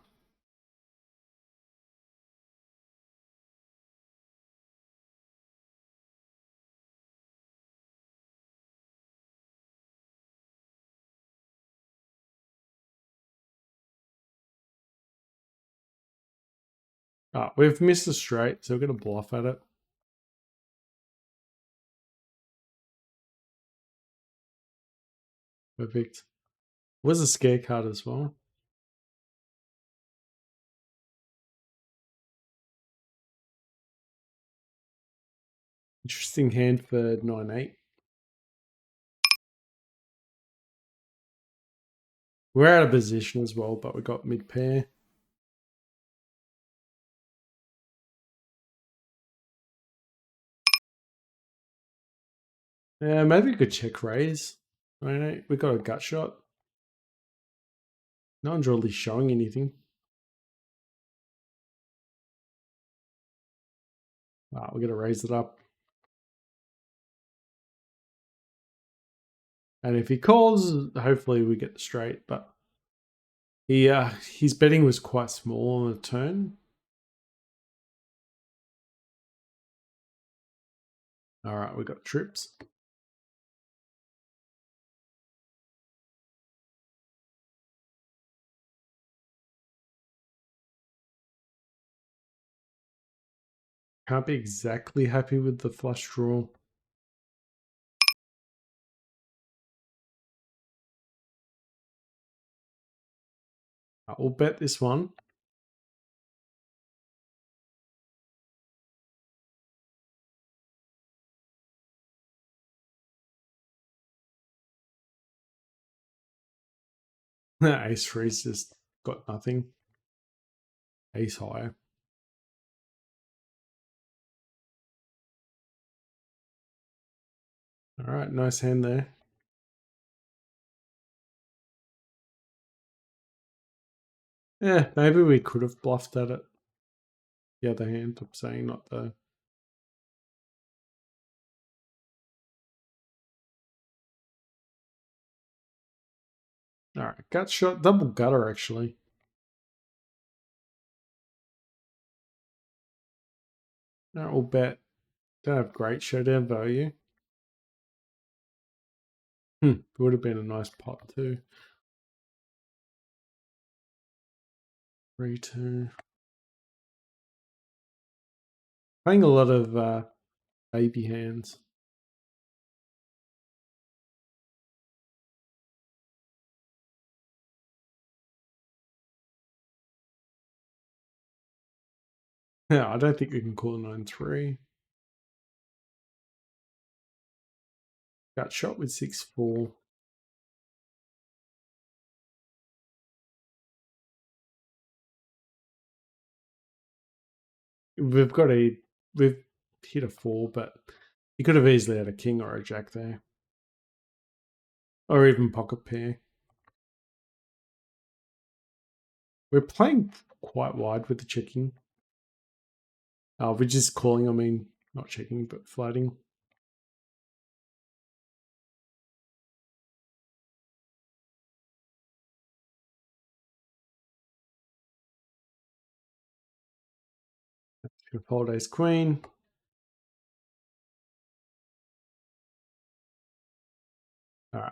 We've missed a straight, so we're going to bluff at it. Perfect. Was a scare card as well. Interesting hand for 9-8. We're out of position as well, but we got mid pair. Yeah, maybe we could check raise. 9-8. We got a gut shot. No one's really showing anything. We're going to raise it up. And if he calls, hopefully we get the straight. But his betting was quite small on the turn. All right, we got trips. Can't be exactly happy with the flush draw. We'll bet this one. Ace three's just got nothing. Ace high. All right, nice hand there. Yeah, maybe we could have bluffed at it. The other hand, I'm saying, not the. All right, gut shot, double gutter actually. All right, we'll bet. Don't have great showdown value. Would have been a nice pot too. 3-2. Playing a lot of baby hands. Yeah, I don't think we can call a 9-3. Got shot with 6-4. We've hit a 4, but you could have easily had a king or a jack there. Or even pocket pair. We're playing quite wide with the checking. We're just calling, I mean, not checking, but flatting. Fold ace queen.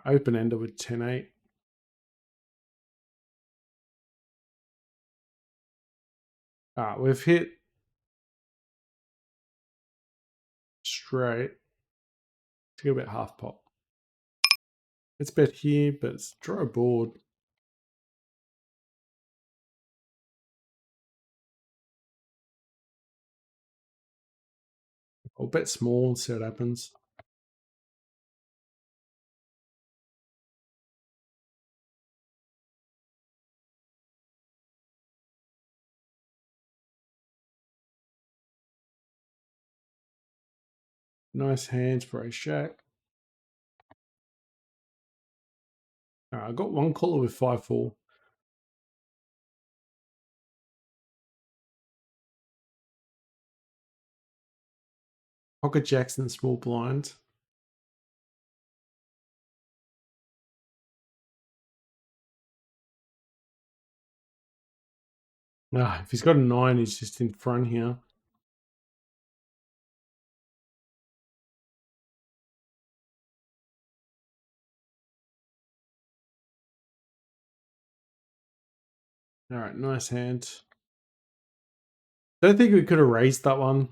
Open ender with 10-8. We've hit straight to get about half pot. Let's bet here, but it's draw a board. I'll bet small and see what happens. Nice hands for a shack. I got one caller with 5-4. Pocket jacks and small blind. If he's got a 9, he's just in front here. All right, nice hand. Don't think we could have raised that one.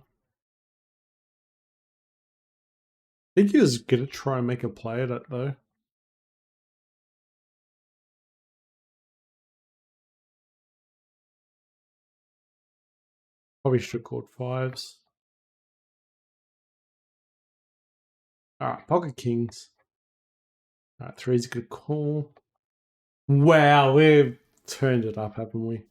I think he was going to try and make a play at it, though. Probably should have called 5s. All right, pocket kings. All right, 3's a good call. Wow, we've turned it up, haven't we?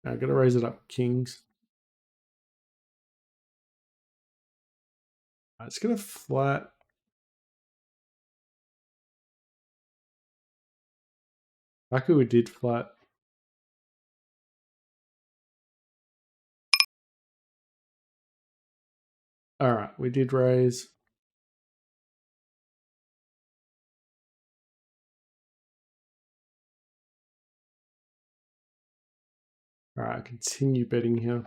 I'm going to raise it up, kings. All right, it's going to flat. Lucky we did flat. All right, we did raise. All right, continue betting here.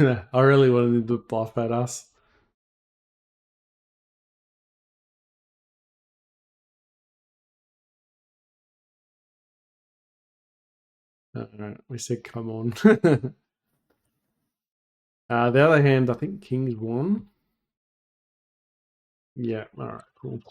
I really wanted him to bluff at us. All right, we said come on. The other hand, I think kings won. Yeah, alright, cool.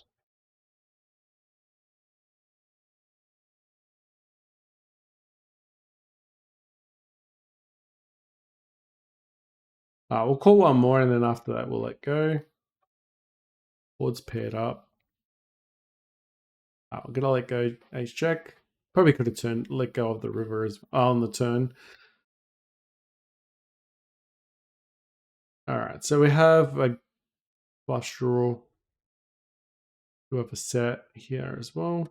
We'll call one more and then after that we'll let go. Board's paired up. We're gonna let go ace jack. Probably could have let go of the river as on the turn. Alright, so we have a flush draw. We have a set here as well.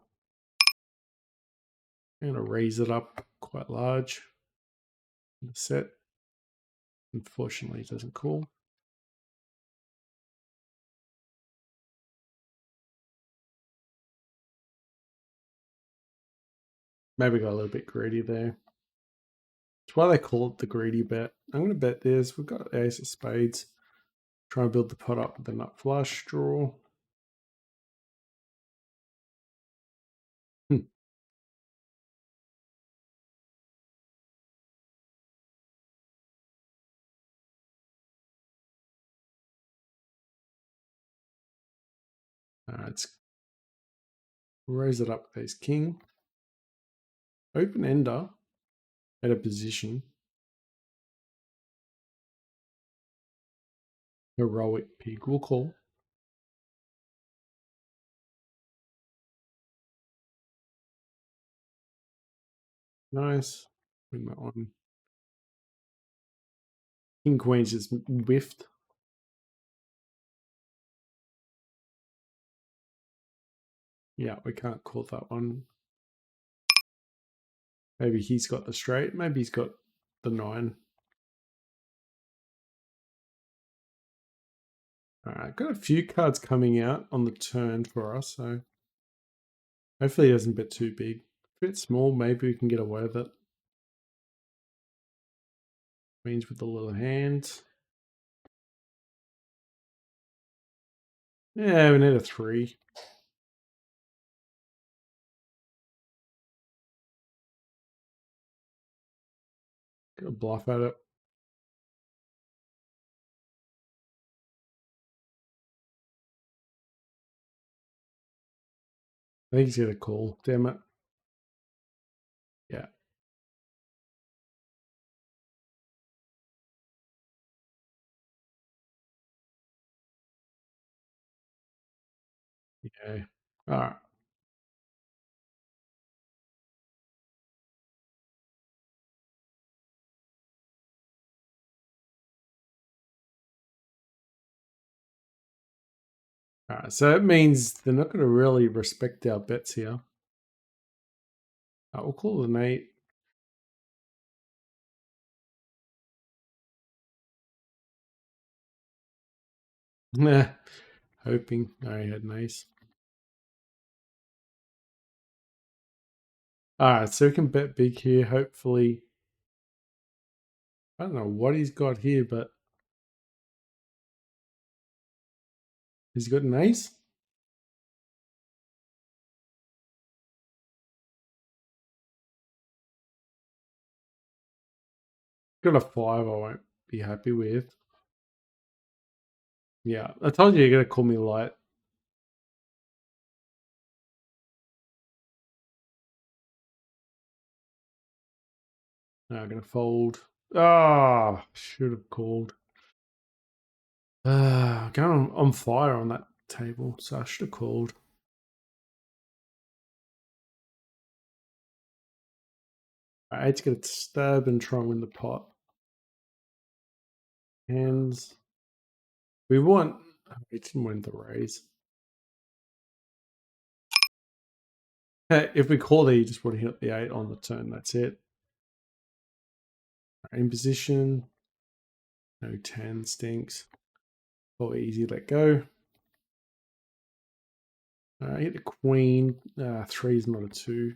I'm gonna raise it up quite large. The set, unfortunately, it doesn't call. Maybe got a little bit greedy there. That's why they call it the greedy bet. I'm going to bet this. We've got ace of spades. Try and build the pot up with the nut flush draw. Hmm. Let's raise it up with ace king. Open ender at a position. Heroic pig. We'll call. Nice. Bring that on. King queen's just whiffed. Yeah, we can't call that one. Maybe he's got the straight. Maybe he's got the 9. Alright, got a few cards coming out on the turn for us, so hopefully he doesn't bet too big. If it's small, maybe we can get away with it. Queens with the little hand. Yeah, we need a 3. Got a bluff at it. I think he's got a call. Damn it. Yeah. Yeah. All right. All right. So it means they're not going to really respect our bets here. We'll call it an 8. Nah. Hoping. No, he had an ace. All right. So we can bet big here. Hopefully. I don't know what he's got here, but he's got an ace. Got a 5 I won't be happy with. Yeah. I told you you're going to call me light. Now I'm going to fold. Ah, should have called. Going on fire on that table, so I should have called. I had to get a stab and try and win the pot. Hands. We want. We didn't win the raise. If we call there, you just want to hit the 8 on the turn. That's it. In position. No 10 stinks. Oh, easy. Let go. Hit the queen. 3 is not a 2.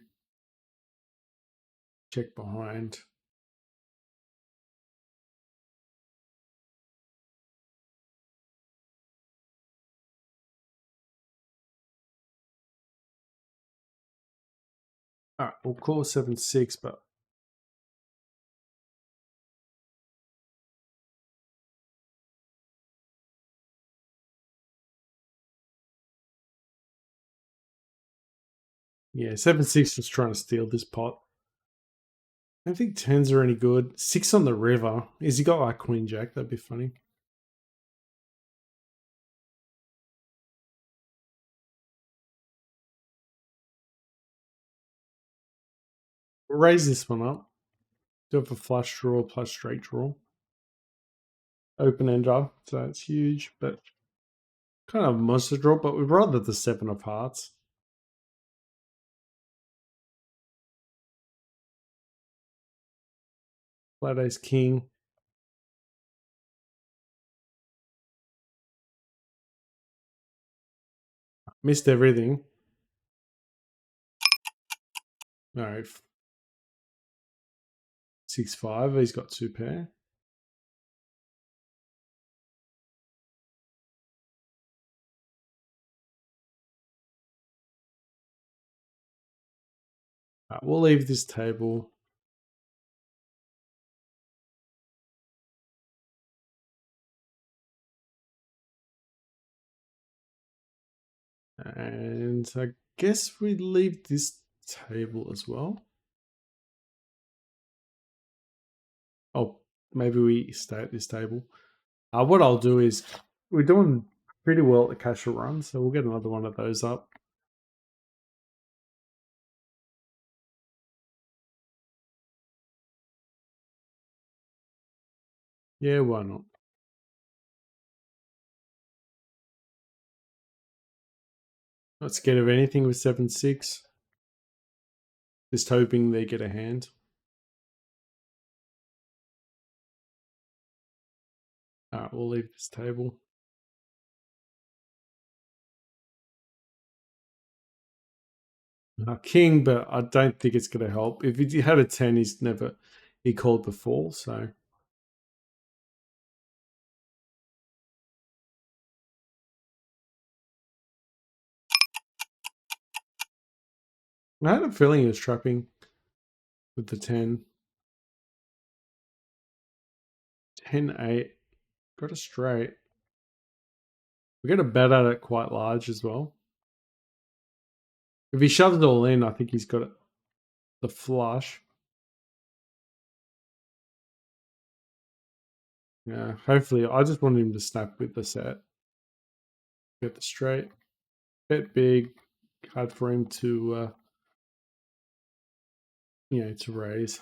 Check behind. All right, we'll call 7-6, but Yeah, 7-6 was trying to steal this pot. I don't think 10s are any good. 6 on the river. Is he got like Queen Jack? That'd be funny. We'll raise this one up. Do have a flush draw plus straight draw. Open ender, so it's huge, but kind of monster draw, but we'd rather the 7 of hearts. Flat ace king. Missed everything. All right. 6-5. He's got 2 pair. We'll leave this table. And I guess we leave this table as well. Oh, maybe we stay at this table. What I'll do is we're doing pretty well at the castle run, so we'll get another one of those up. Yeah, why not? Not scared of anything with 7-6. Just hoping they get a hand. Alright, we'll leave this table. King, but I don't think it's going to help. If he had a 10, he called before, so. I had a feeling he was trapping with the 10. 10-8. Got a straight. We're going to bet at it quite large as well. If he shoves it all in, I think he's got the flush. Yeah, hopefully. I just wanted him to snap with the set. Get the straight. Bet big. Hard for him to, to raise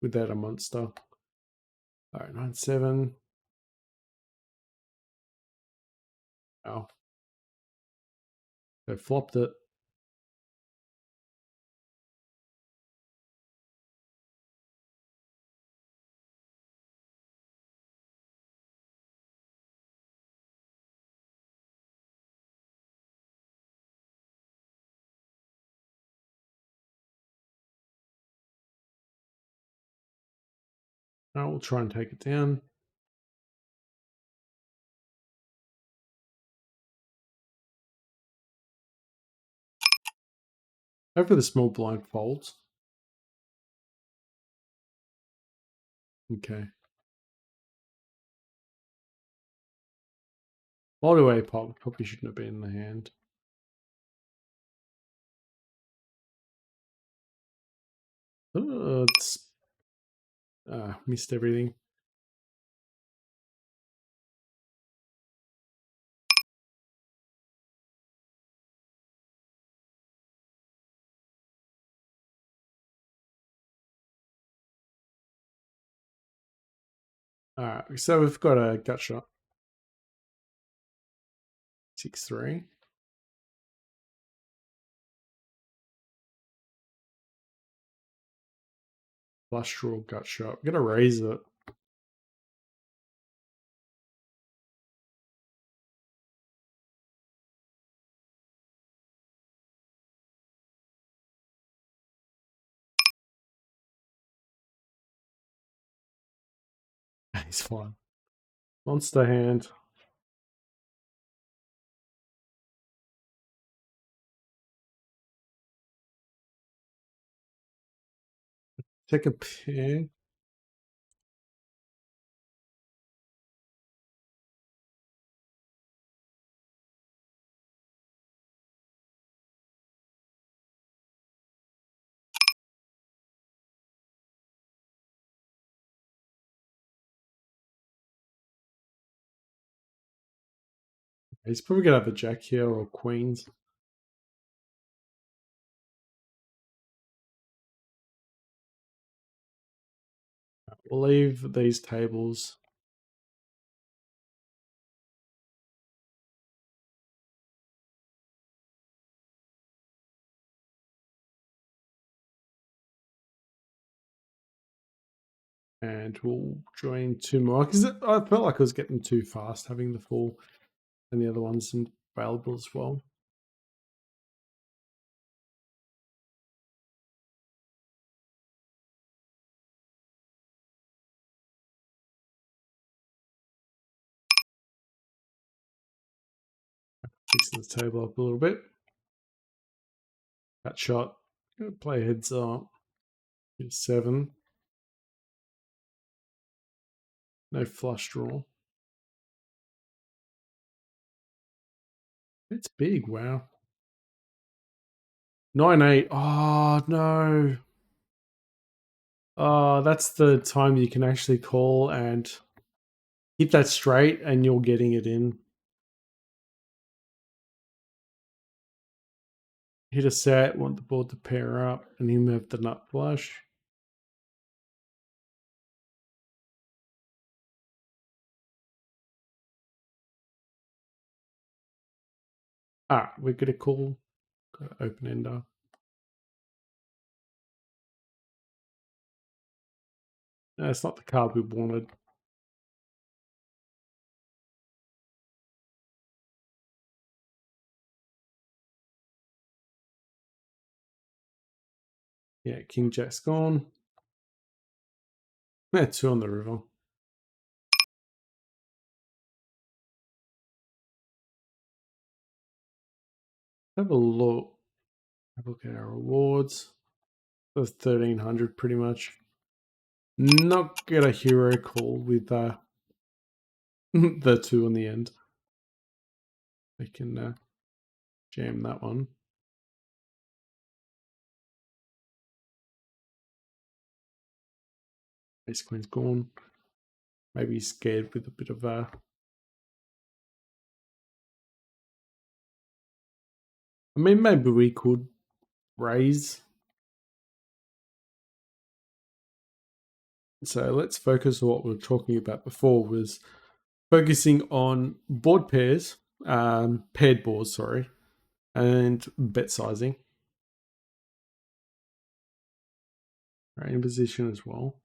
without a monster. All right, 9-7. Oh. They flopped it. Oh, we'll try and take it down. Hopefully the small blind folds. Okay. Multi-way pot probably shouldn't have been in the hand. It's missed everything. All right, so we've got a gut shot. 6-3. Flush draw, gut shot. I'm gonna raise it. He's fine. Monster hand. Take a pair. He's probably going to have a jack here or queens. We'll leave these tables. And we'll join two more because I felt like I was getting too fast having the four and the other ones available as well. Fixing the table up a little bit. That shot. Gonna play heads up. 7. No flush draw. It's big. Wow. 9-8. Oh no. Oh, that's the time you can actually call and keep that straight, and you're getting it in. Hit a set, want the board to pair up, and him have the nut flush. We're gonna call. Got an open ender. No, it's not the card we wanted. Yeah, King Jack's gone. 2 on the river. Have a look. Have a look at our rewards. That's 1300 pretty much. Not get a hero call with the 2 on the end. We can jam that one. Ace Queen's gone. Maybe he's scared with a bit of I mean, maybe we could raise. So let's focus on what we were talking about before, was focusing on board pairs, paired boards, sorry, and bet sizing. Right, in position as well.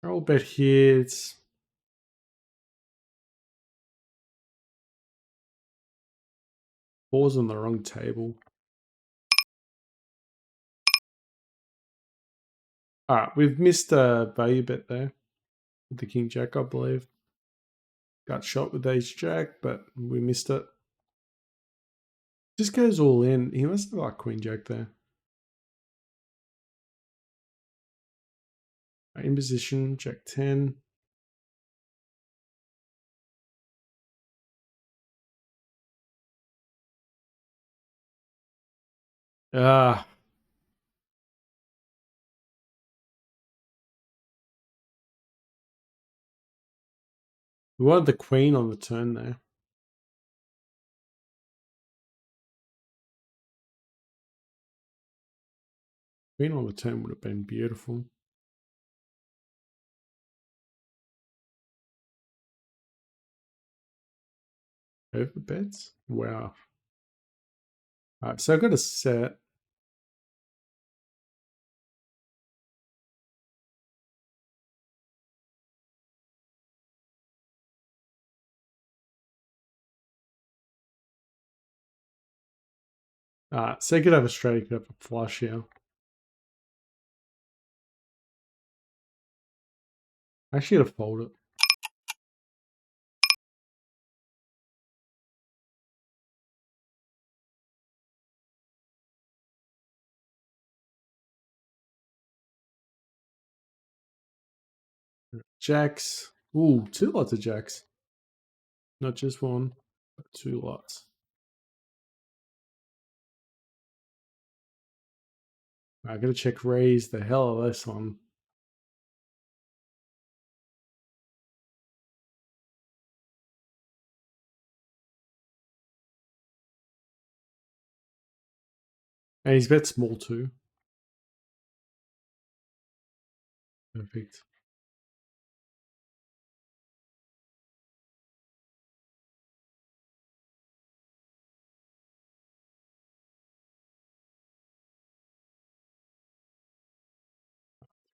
I'll bet here it's fours on the wrong table. We've missed a value bet there with the King Jack, I believe. Got shot with Ace Jack, but we missed it. Just goes all in. He must have like Queen Jack there. In position, Jack 10. Ah. We wanted the Queen on the turn there. Queen on the turn would have been beautiful. Over bets? Wow. Alright, so I've got a set. So you could have a straight, you could have a flush here. I should have folded. Jacks. Ooh, 2 lots of jacks. Not just one, but 2 lots. I gotta check raise the hell of this one. And he's bet small too. Perfect.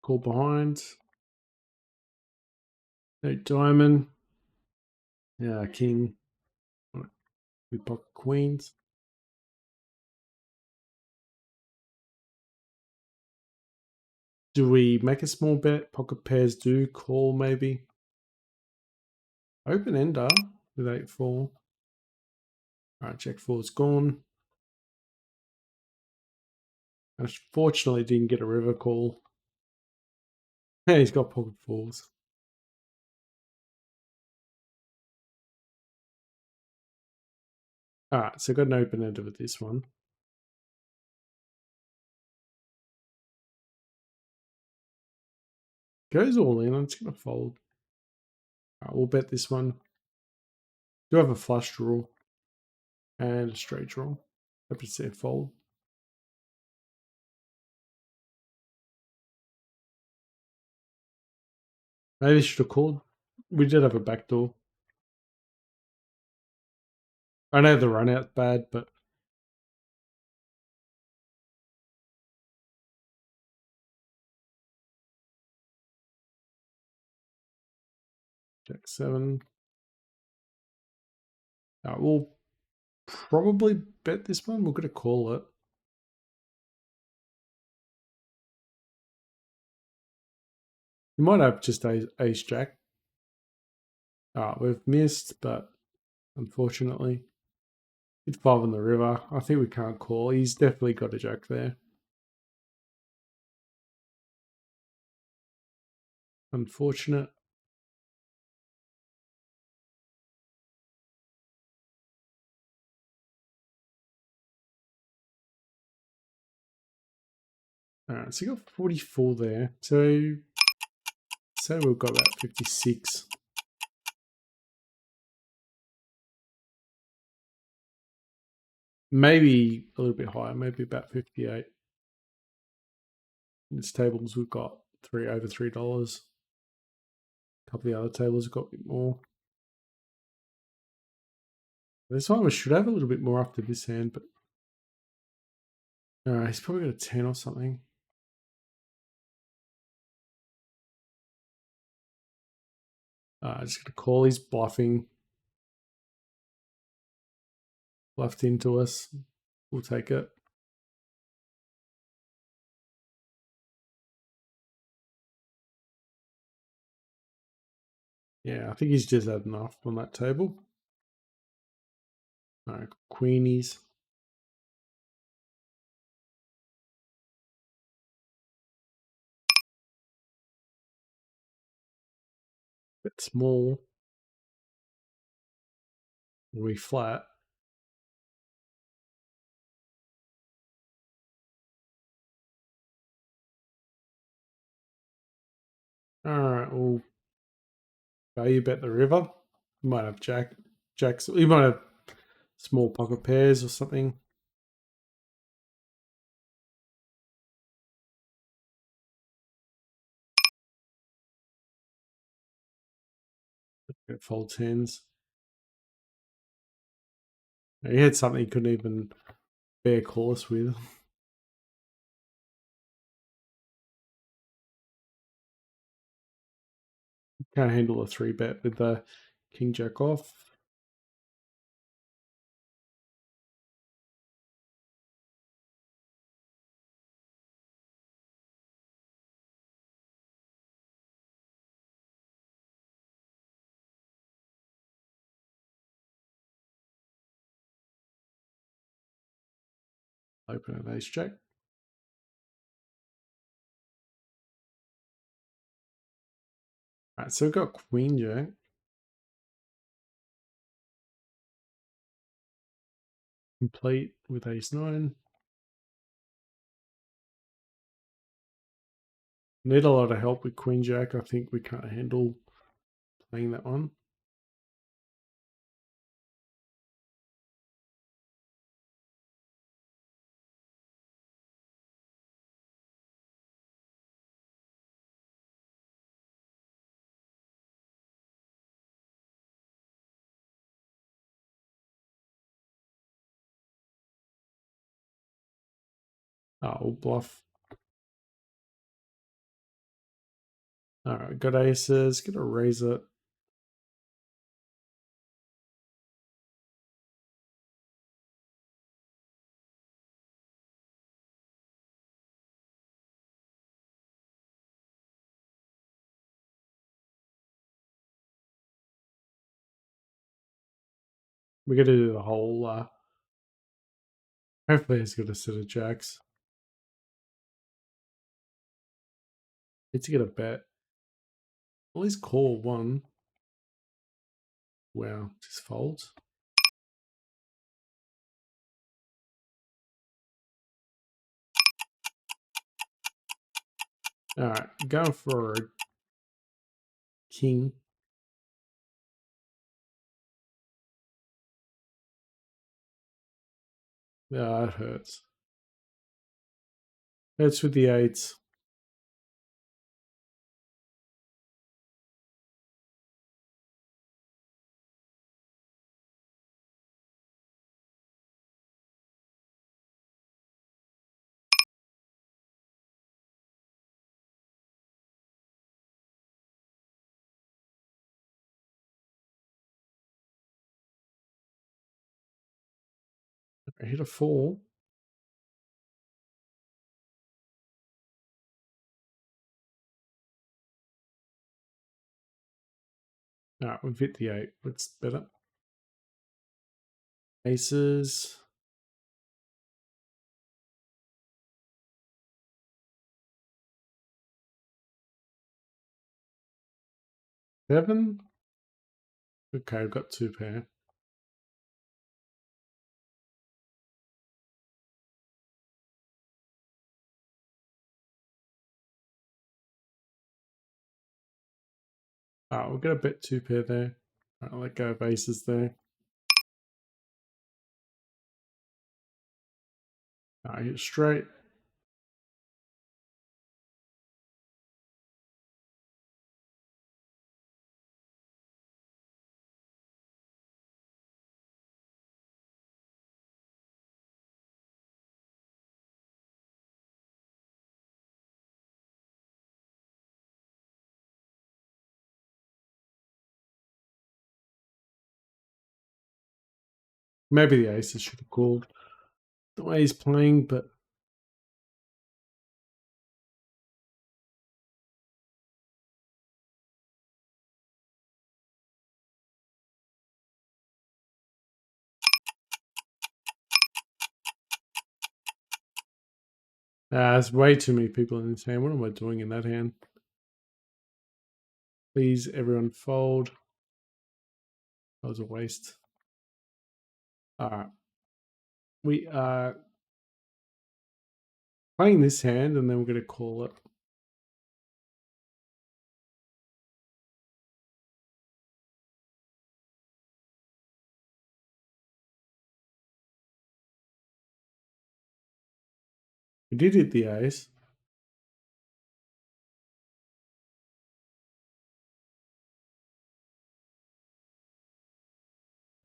Call behind. No diamond. Yeah, king. We pocket queens. Do we make a small bet? Pocket pairs do. Call maybe. Open ender with 8-4. Alright, check 4 is gone. Unfortunately, didn't get a river call. Yeah, he's got pocket fours. Alright, so got an open ender with this one. Goes all in. I'm just going to fold. Alright, we'll bet this one. Do have a flush draw and a straight draw. Happy to see it fold. Maybe should have called. We did have a backdoor. I know the run out's bad, but Jack 7. We'll probably bet this one. We're going to call it. You might have just ace jack. We've missed, but unfortunately, hit 5 on the river. I think we can't call. He's definitely got a jack there. Unfortunate. Alright, so you got 44 there. So say we've got about 56. Maybe a little bit higher, maybe about 58. In this tables we've got over $3. A couple of the other tables have got a bit more. This one we should have a little bit more after this hand, but he's probably got a 10 or something. Just gonna call. He's bluffing. Bluffed into us. We'll take it. Yeah, I think he's just had enough on that table. Alright, queenies. Bit small. We flat. Alright, we'll value bet the river. You might have jacks. You might have small pocket pairs or something. It fold tens. He had something he couldn't even bear call us with. Can't handle a 3-bet with the king jack off. Open an ace jack. Alright, so we've got queen jack. Complete with ace 9. Need a lot of help with queen jack. I think we can't handle playing that one. Oh, we'll bluff. All right, got aces. Gonna raise it. We're gonna do the whole. Hopefully, he's got a set of jacks. Need to get a bet. At least call one. Wow, just folds. All right, going for a king. Yeah, it hurts. Hurts with the eights. I hit a four. All right, we've hit the eight. That's better. Aces. Seven. Okay, I've got two pair. We'll get a bet two pair there. I'll let go of aces there. I hit straight. Maybe the aces should have called the way he's playing, but there's way too many people in this hand. What am I doing in that hand? Please, everyone fold. That was a waste. All right. We are playing this hand, and then we're going to call it. We did hit the ace.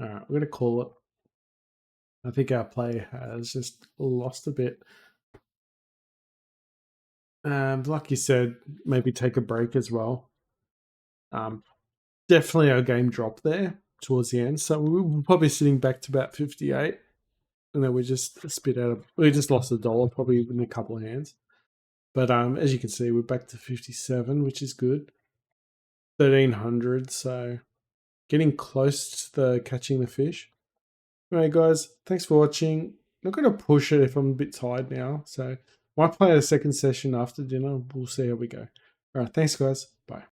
All right, we're going to call it. I think our play has just lost a bit. Like you said, maybe take a break as well. Definitely our game dropped there towards the end. So we were probably sitting back to about 58. And then we just spit out of, we just lost $1 probably in a couple of hands. But as you can see, we're back to 57, which is good. 1300, so getting close to the catching the fish. Anyway, guys, thanks for watching. Not going to push it if I'm a bit tired now. So might play a second session after dinner. We'll see how we go. All right, thanks, guys. Bye.